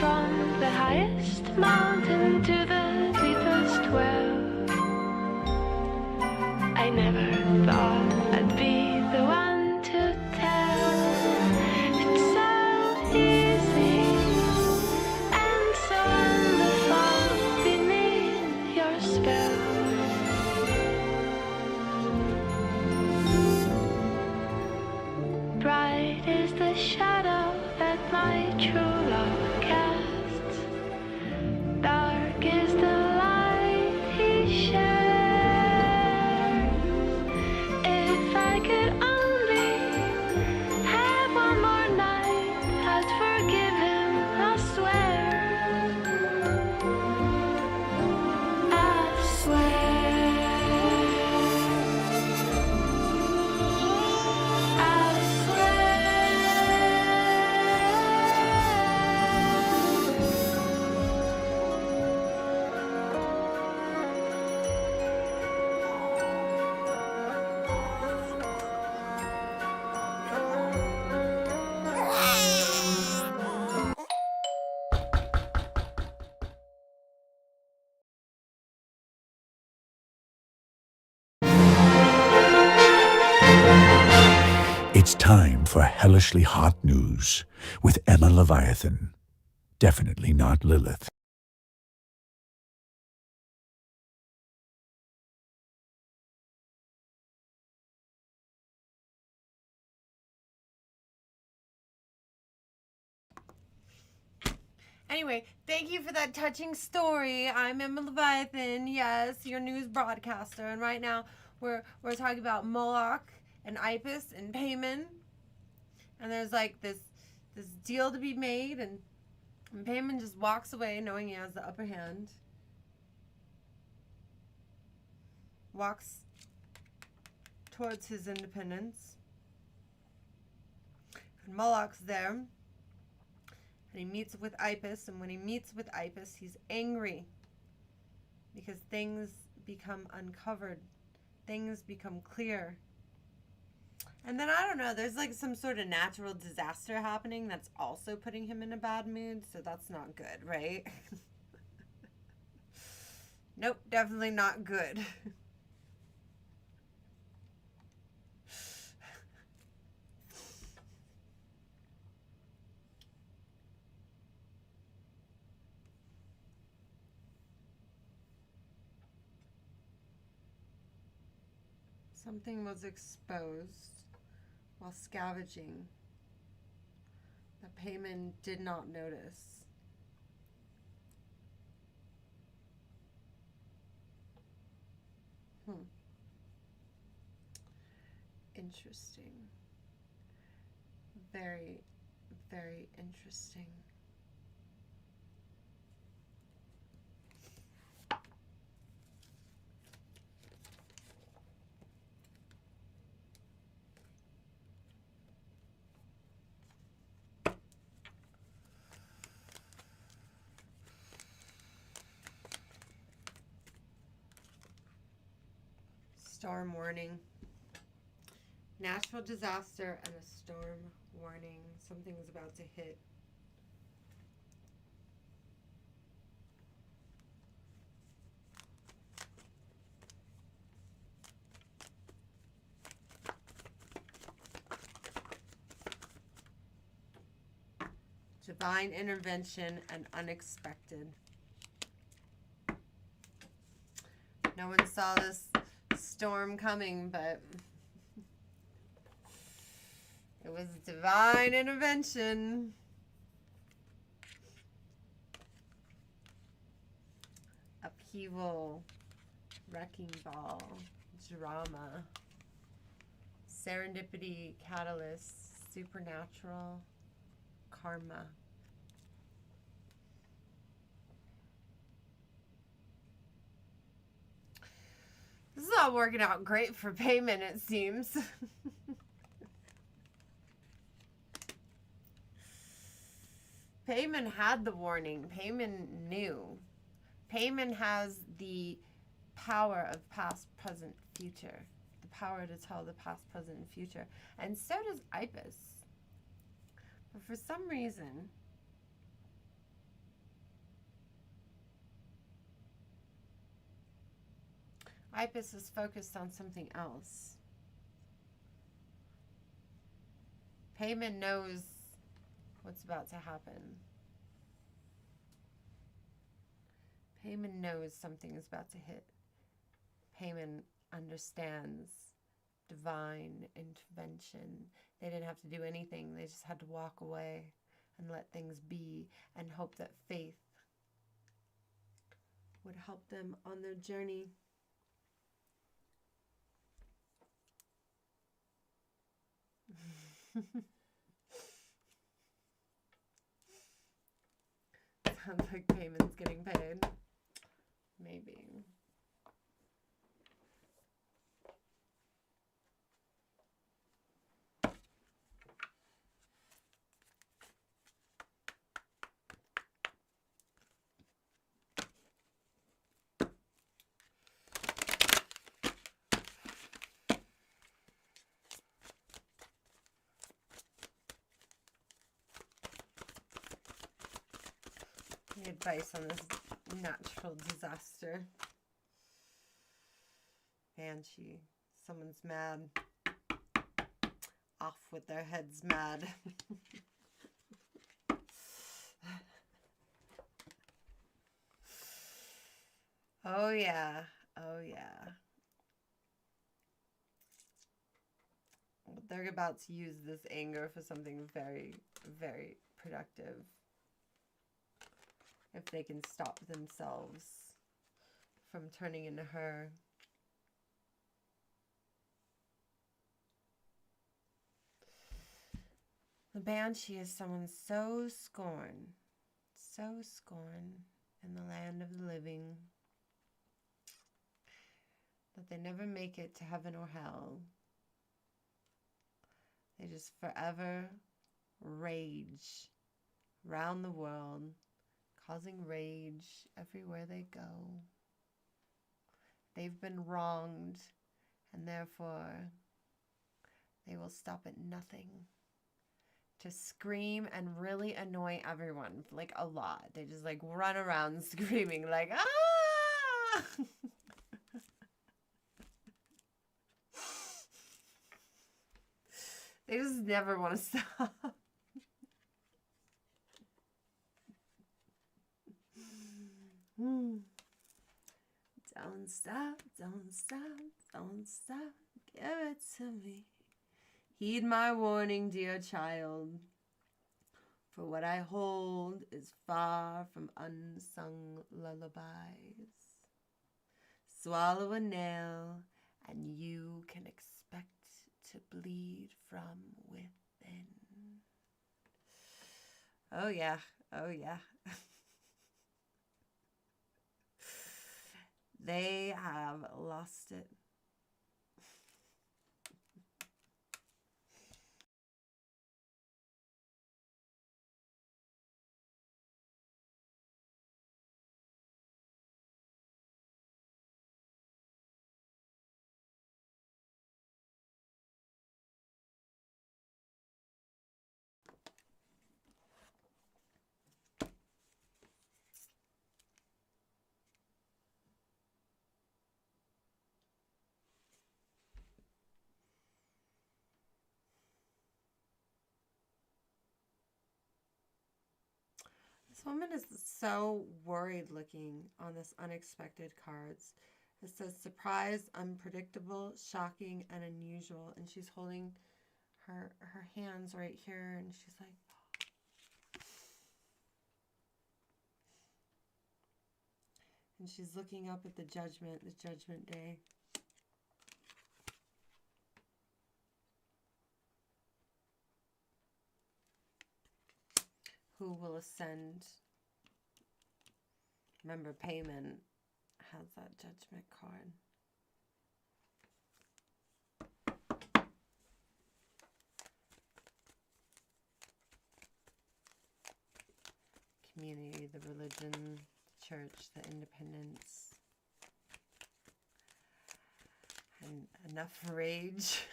Speaker 2: From the highest mountain to the deepest well, I never thought I'd be the one to tell. It's so easy and so wonderful beneath your spell. Bright is the shadow that my true love casts. Dark is the light he shares. If I could only have one more night, I'd forgive him, I swear. I swear. I
Speaker 3: It's time for hellishly hot news with Emma Leviathan. Definitely not Lilith.
Speaker 1: Anyway, thank you for that touching story. I'm Emma Leviathan, yes, your news broadcaster, and right now we're talking about Moloch and Ibis and Payman, and there's like this deal to be made, and Payman just walks away knowing he has the upper hand, walks towards his independence, and Moloch's there. And he meets with Ibis, and when he meets with Ibis, he's angry because things become uncovered, things become clear. And then, I don't know, there's like some sort of natural disaster happening that's also putting him in a bad mood, so that's not good, right? Nope, definitely not good. Something was exposed while scavenging that Payman did not notice. Interesting. Very, very interesting. Storm warning. Natural disaster and a storm warning. Something's about to hit. Divine intervention and unexpected. No one saw this storm coming, but it was divine intervention. Upheaval, wrecking ball, drama, serendipity, catalyst, supernatural, karma. This is all working out great for Payman, it seems. Payman had the warning. Payman knew. Payman has the power of past, present, future. The power to tell the past, present, and future. And so does Ipis. But for some reason, Ipis is focused on something else. Payman knows what's about to happen. Payman knows something is about to hit. Payman understands divine intervention. They didn't have to do anything. They just had to walk away and let things be and hope that faith would help them on their journey. Sounds like Payman's getting paid. Maybe. Any advice on this natural disaster? Banshee. Someone's mad. Off with their heads mad. Oh yeah. Oh yeah. But they're about to use this anger for something very, very productive. If they can stop themselves from turning into her. The Banshee is someone so scorned in the land of the living, that they never make it to heaven or hell. They just forever rage round the world, causing rage everywhere they go. They've been wronged, and therefore they will stop at nothing to scream and really annoy everyone, like a lot. They just like run around screaming like, ah! They just never want to stop. Don't stop, don't stop, don't stop. Give it to me. Heed my warning, dear child. For what I hold is far from unsung lullabies. Swallow a nail, and you can expect to bleed from within. Oh, yeah. Oh, yeah. They have lost it. This woman is so worried looking on this unexpected cards. It says surprise, unpredictable, shocking, and unusual. And she's holding her hands right here, and she's like, and she's looking up at the judgment day. Who will ascend? Remember, payment has that judgment card. Community, the religion, the church, the independence. And enough rage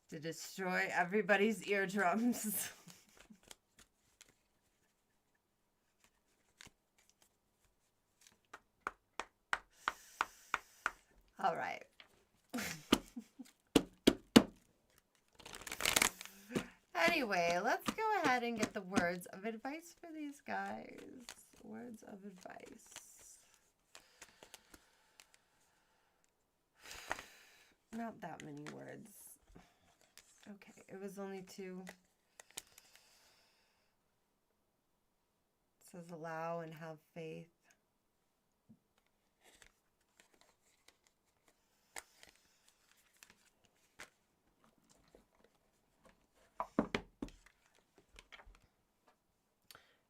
Speaker 1: to destroy everybody's eardrums. All right. Anyway, let's go ahead and get the words of advice for these guys. Words of advice. Not that many words. Okay, it was only 2. It says allow and have faith.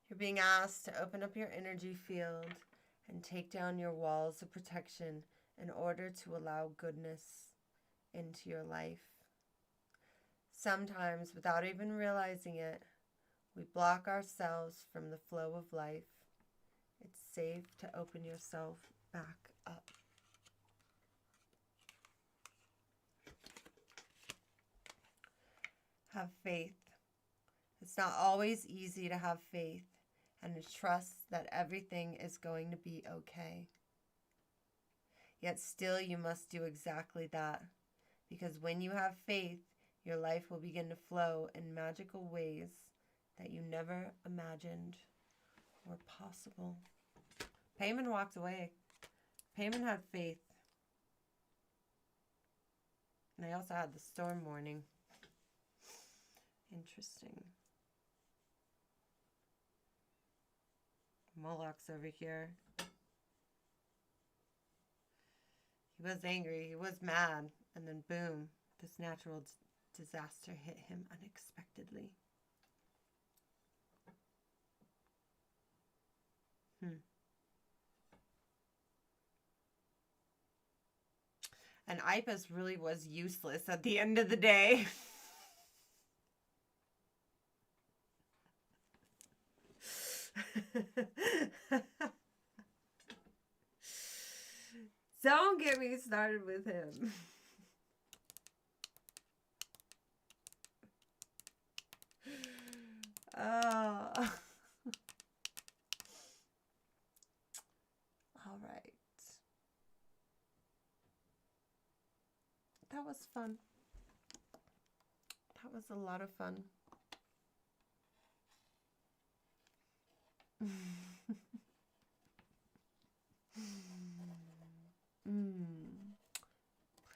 Speaker 1: You're being asked to open up your energy field and take down your walls of protection in order to allow goodness into your life. Sometimes, without even realizing it, we block ourselves from the flow of life. It's safe to open yourself back up. Have faith. It's not always easy to have faith and to trust that everything is going to be okay. Yet still you must do exactly that, because when you have faith, your life will begin to flow in magical ways that you never imagined were possible. Payman walked away. Payman had faith. And I also had the storm warning. Interesting. Moloch's over here. He was angry. He was mad. And then boom, this natural disaster hit him unexpectedly. And Ipus really was useless at the end of the day. Don't get me started with him. Oh. that was fun. That was a lot of fun.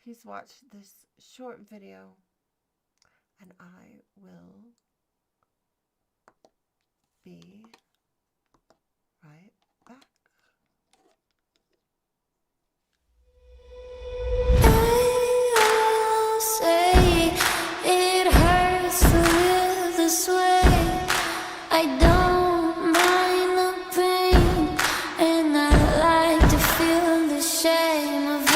Speaker 1: Please watch this short video and I will be right back.
Speaker 2: I'll say it hurts to live this way. I don't mind the pain, and I like to feel the shame of it.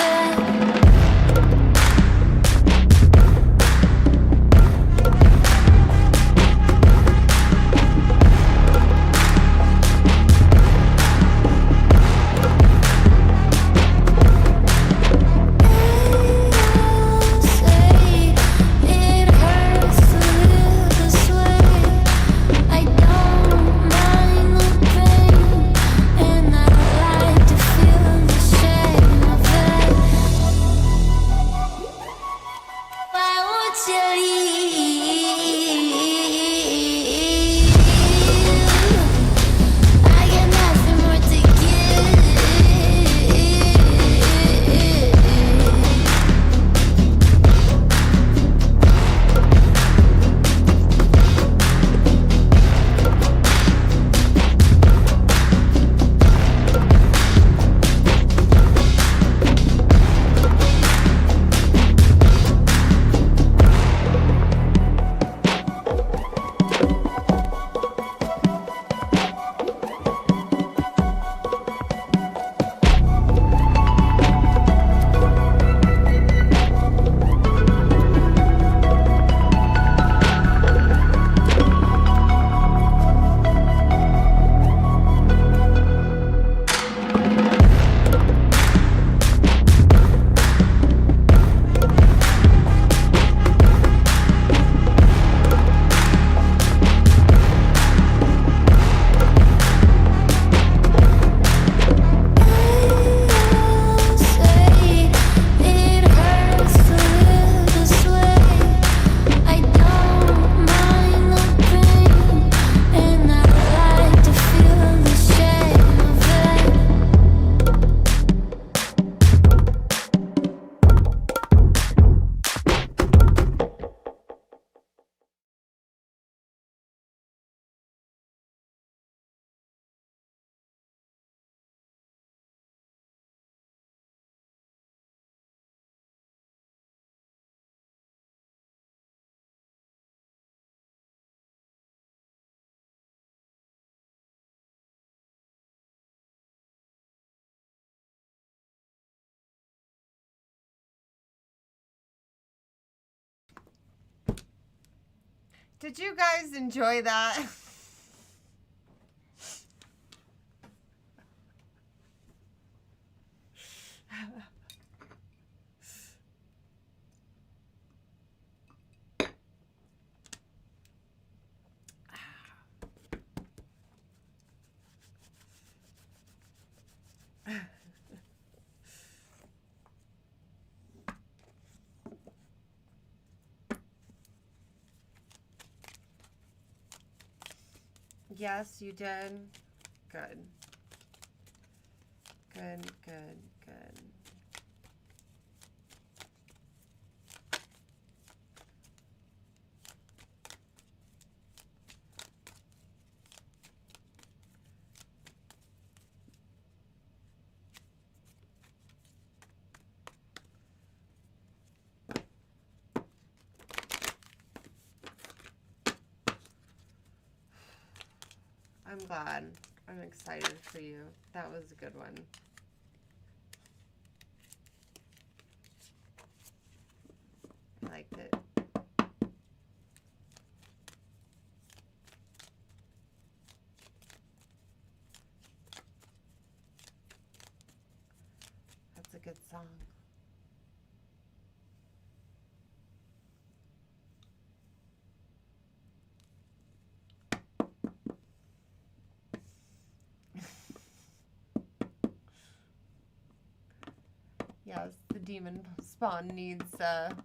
Speaker 1: Did you guys enjoy that? Yes, you did. Good. Good, good, good. I'm glad. I'm excited for you. That was a good one. I liked it. That's a good song. Yes, the demon spawn needs to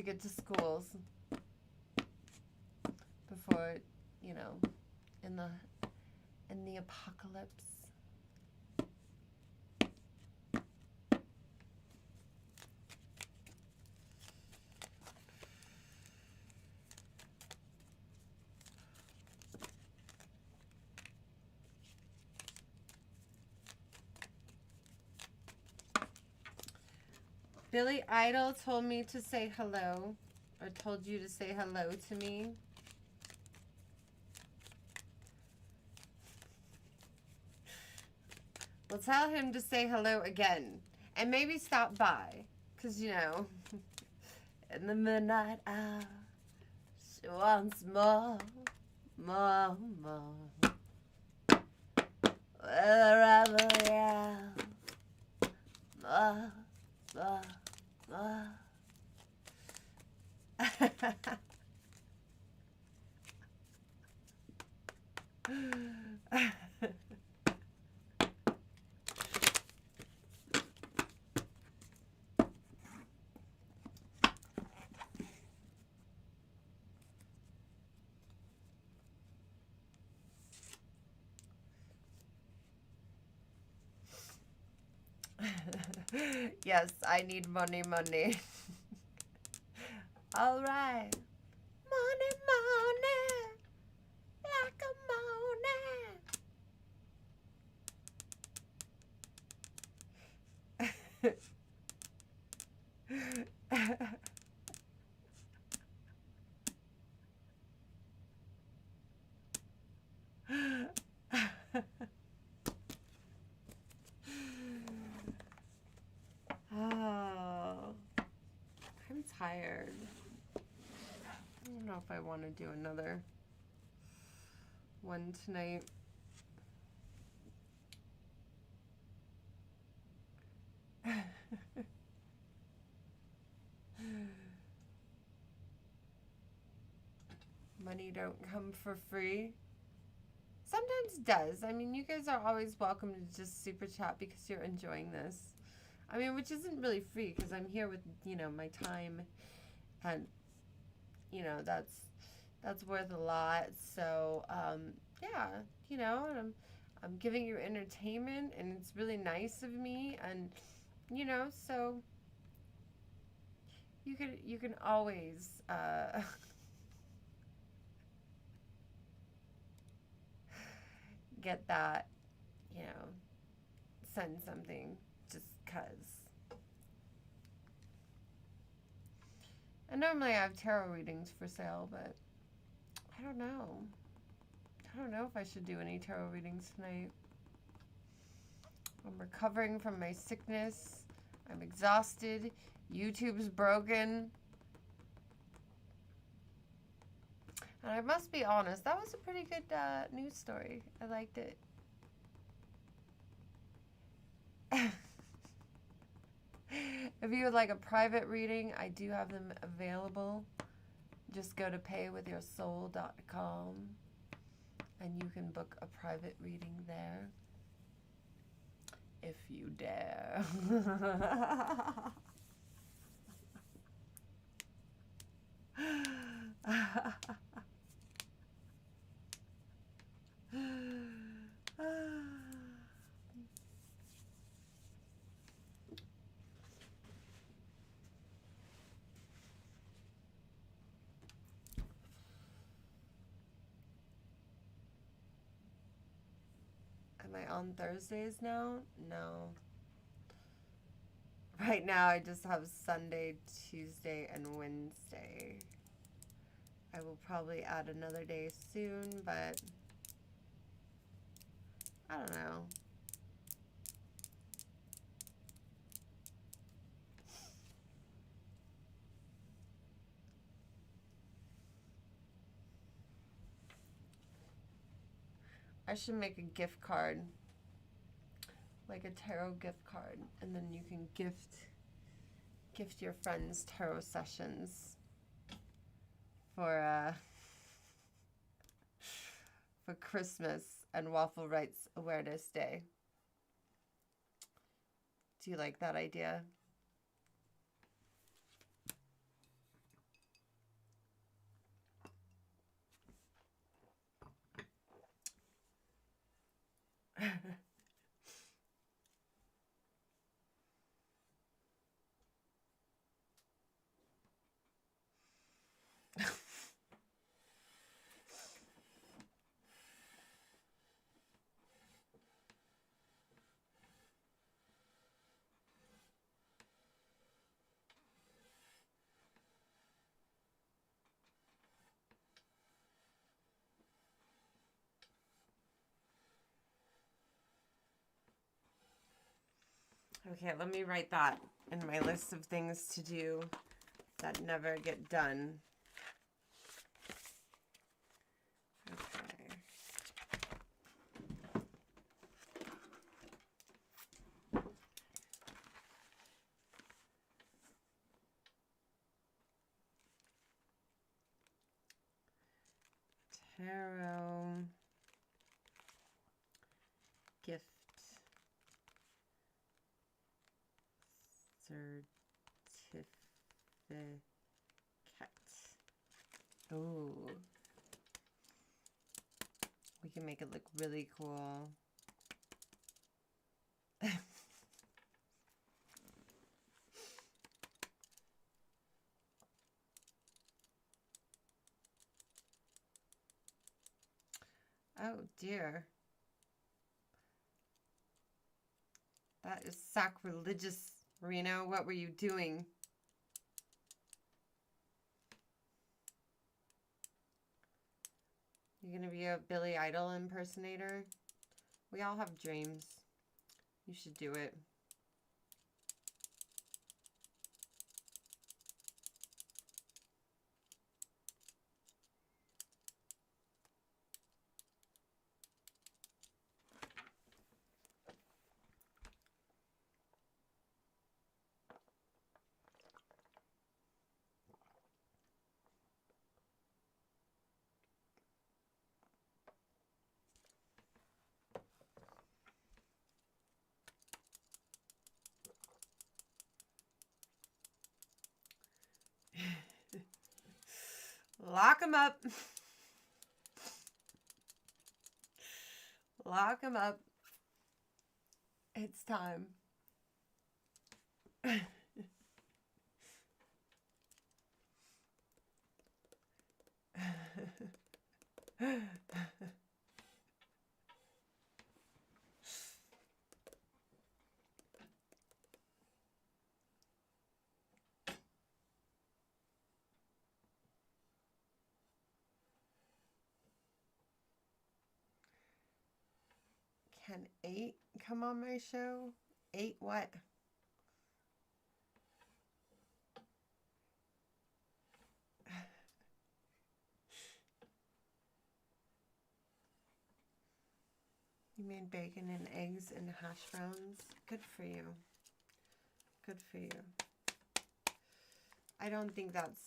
Speaker 1: get to schools before, you know, in the apocalypse. Billy Idol told me to say hello, or told you to say hello to me. Well, tell him to say hello again, and maybe stop by, because, you know, in the midnight hour, she wants more, more, more. Wherever we are, more, more, more. Yes, I need money, money. All right. Money, money, like a money. Oh, I'm tired. I don't know if I want to do another one tonight. Money don't come for free. Sometimes it does. I mean, you guys are always welcome to just super chat because you're enjoying this. I mean, which isn't really free because I'm here with, you know, my time, and, you know, that's worth a lot. So, yeah, you know, and I'm giving you entertainment, and it's really nice of me, and, you know, so you can always get that, you know, send something just 'cause. And normally I have tarot readings for sale, but I don't know. I don't know if I should do any tarot readings tonight. I'm recovering from my sickness. I'm exhausted. YouTube's broken. And I must be honest, that was a pretty good news story. I liked it. If you would like a private reading, I do have them available. Just go to paywithyoursoul.com and you can book a private reading there. If you dare. Am I on Thursdays now? No. Right now I just have Sunday, Tuesday, and Wednesday. I will probably add another day soon, but I don't know. I should make a gift card, like a tarot gift card, and then you can gift your friends tarot sessions for Christmas and Waffle Rights Awareness Day. Do you like that idea? Okay, let me write that in my list of things to do that never get done. Okay. Tarot gift certificate. Oh, we can make it look really cool. Oh dear. That is sacrilegious, Reno. What were you doing? You're gonna be a Billy Idol impersonator? We all have dreams. You should do it. Lock him up. Lock him up. It's time. Can 8 come on my show? 8 what? You made bacon and eggs and hash browns. Good for you. Good for you. I don't think that's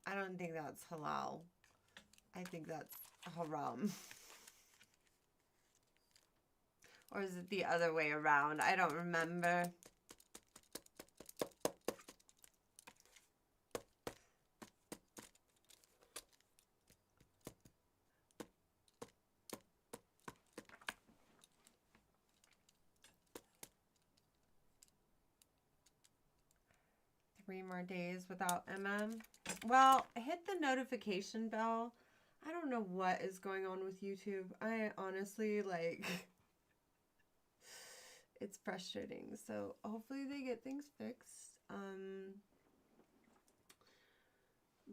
Speaker 1: halal. I think that's haram. Or is it the other way around? I don't remember. Three more days without Emma. Well, hit the notification bell. I don't know what is going on with YouTube. I honestly, it's frustrating. So hopefully they get things fixed.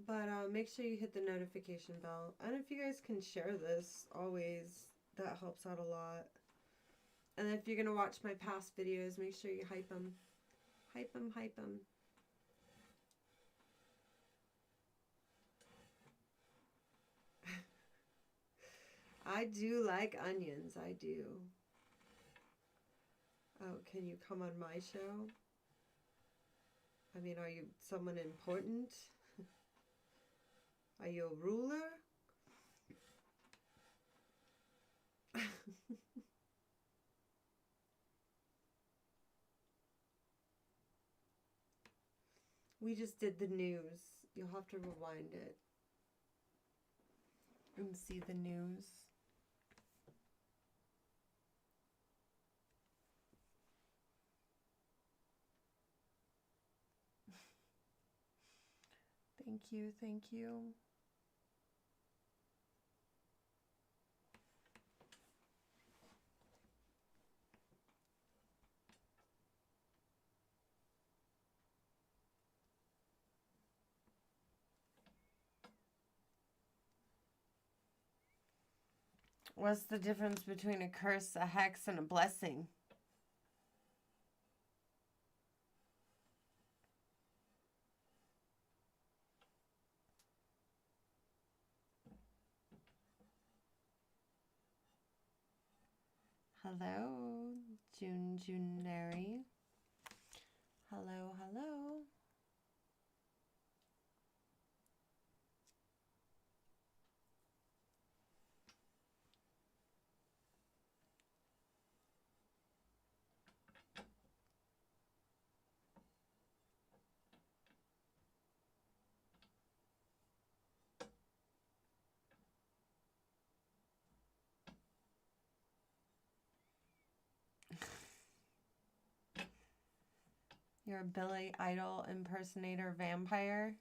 Speaker 1: But make sure you hit the notification bell. And if you guys can share this, always, that helps out a lot. And if you're going to watch my past videos, make sure you hype them. Hype them, hype them. I do like onions, I do. Oh, can you come on my show? I mean, are you someone important? Are you a ruler? We just did the news. You'll have to rewind it and see the news. Thank you, thank you. What's the difference between a curse, a hex, and a blessing? Hello, Junary. Hello, hello. You're a Billy Idol impersonator vampire.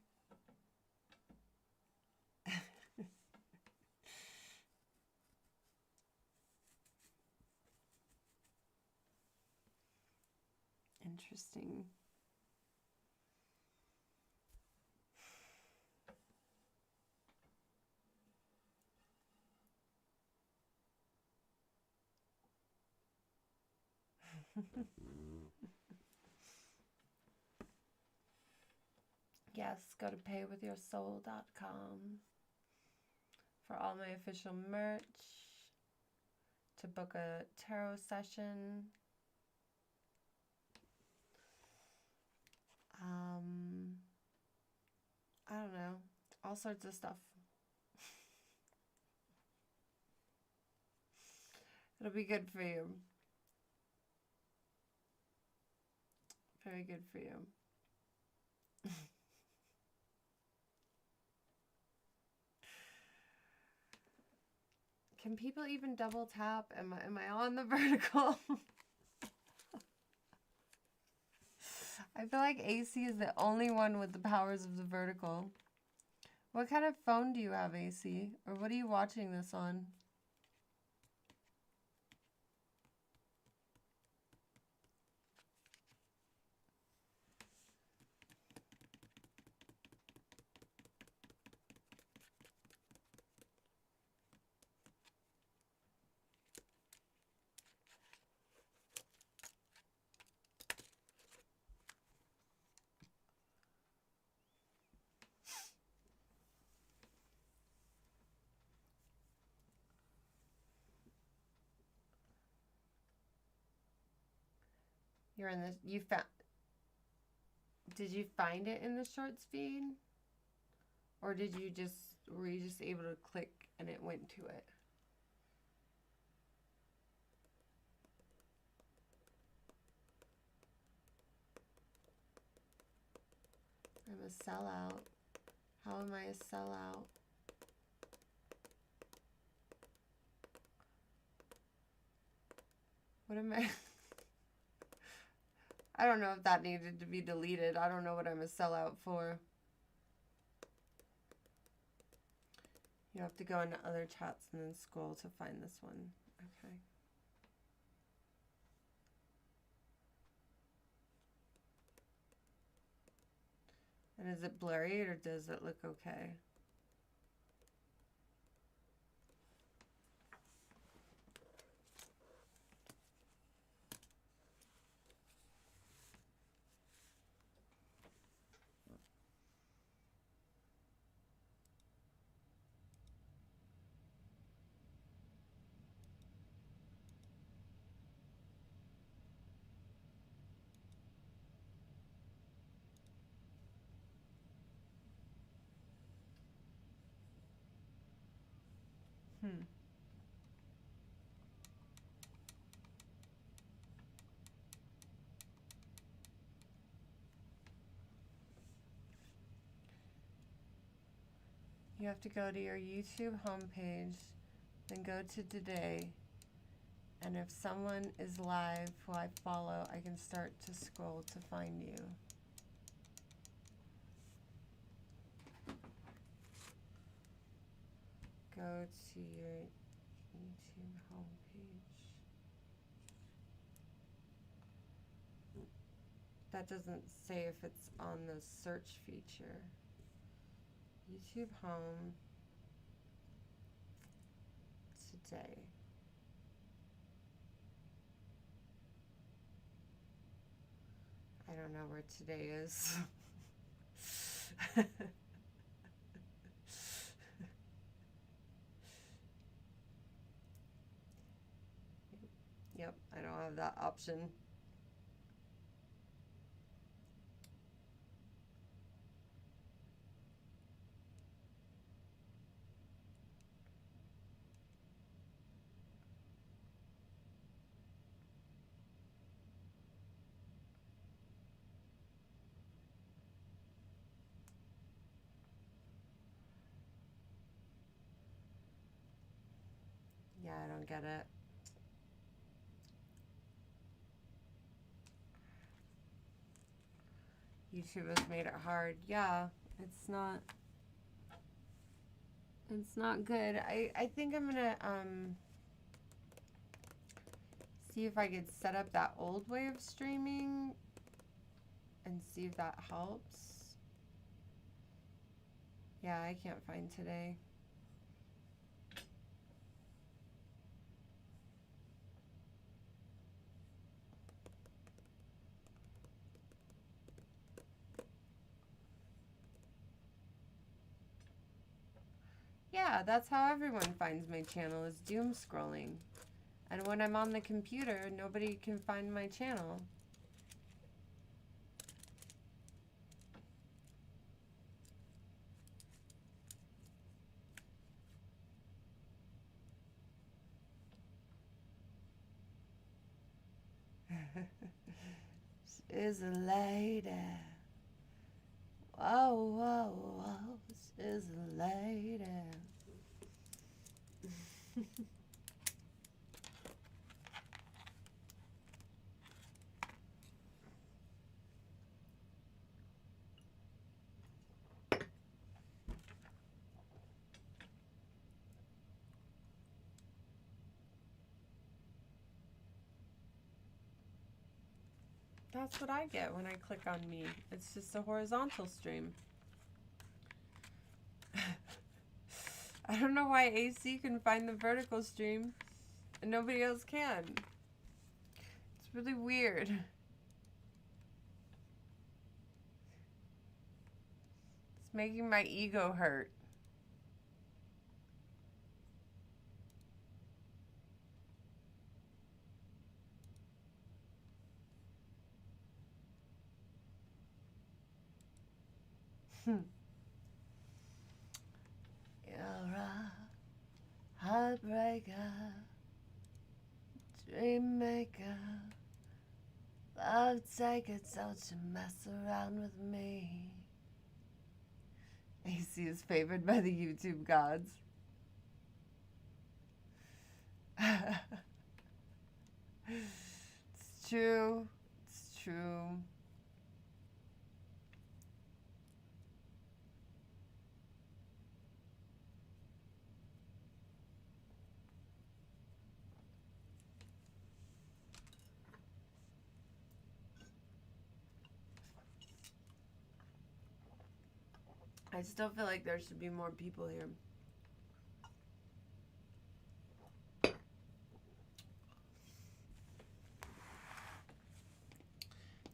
Speaker 1: Interesting. Yes, go to paywithyoursoul.com for all my official merch, to book a tarot session. I don't know, all sorts of stuff. It'll be good for you. Very good for you. Can people even double tap? Am I on the vertical? I feel like AC is the only one with the powers of the vertical. What kind of phone do you have, AC? Or what are you watching this on? You're in this. You found. Did you find it in the shorts feed, or were you just able to click and it went to it? I'm a sellout. How am I a sellout? What am I? I don't know if that needed to be deleted. I don't know what I'm a sellout for. You have to go into other chats and then scroll to find this one. Okay. And is it blurry or does it look okay? You have to go to your YouTube homepage, then go to today, and if someone is live who I follow, I can start to scroll to find you. Go to your YouTube homepage. That doesn't say if it's on the search feature. YouTube home today. I don't know where today is. Yep, I don't have that option. Yeah, I don't get it. YouTube has made it hard. Yeah, it's not good. I think I'm gonna see if I could set up that old way of streaming and see if that helps. Yeah, I can't find today. Yeah, that's how everyone finds my channel, is doom scrolling. And when I'm on the computer, nobody can find my channel. She is a lady. Whoa, whoa, whoa. She is a lady. That's what I get when I click on me. It's just a horizontal stream. I don't know why AC can find the vertical stream and nobody else can. It's really weird. It's making my ego hurt. You're a heartbreaker, dream maker, love taker, don't you mess around with me. AC is favored by the YouTube gods. It's true. It's true. I still feel like there should be more people here.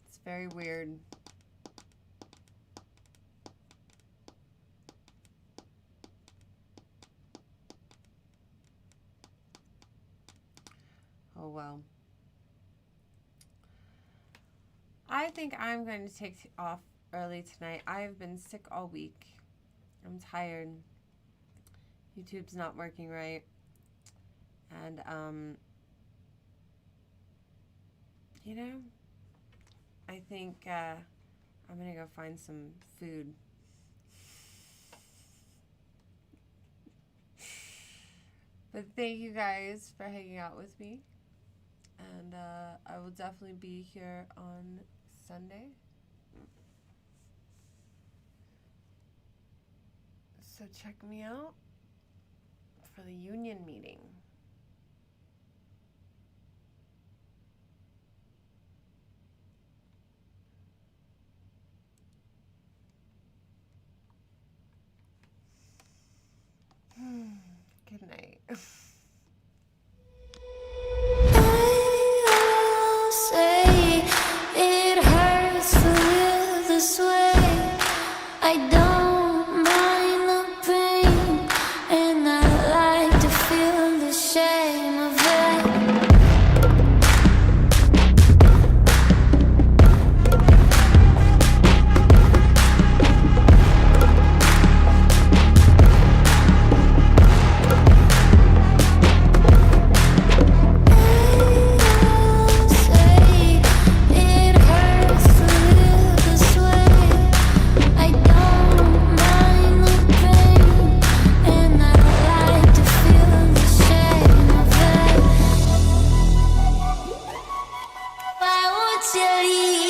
Speaker 1: It's very weird. Oh well. I think I'm going to take off early tonight. I've been sick all week. I'm tired. YouTube's not working right. And, you know, I think I'm going to go find some food. But thank you guys for hanging out with me. And I will definitely be here on Sunday. So check me out for the union meeting. Good night.
Speaker 2: I'll say it hurts to live this way. I don't mind the pain, and I like to feel the shame of it. Why would you leave?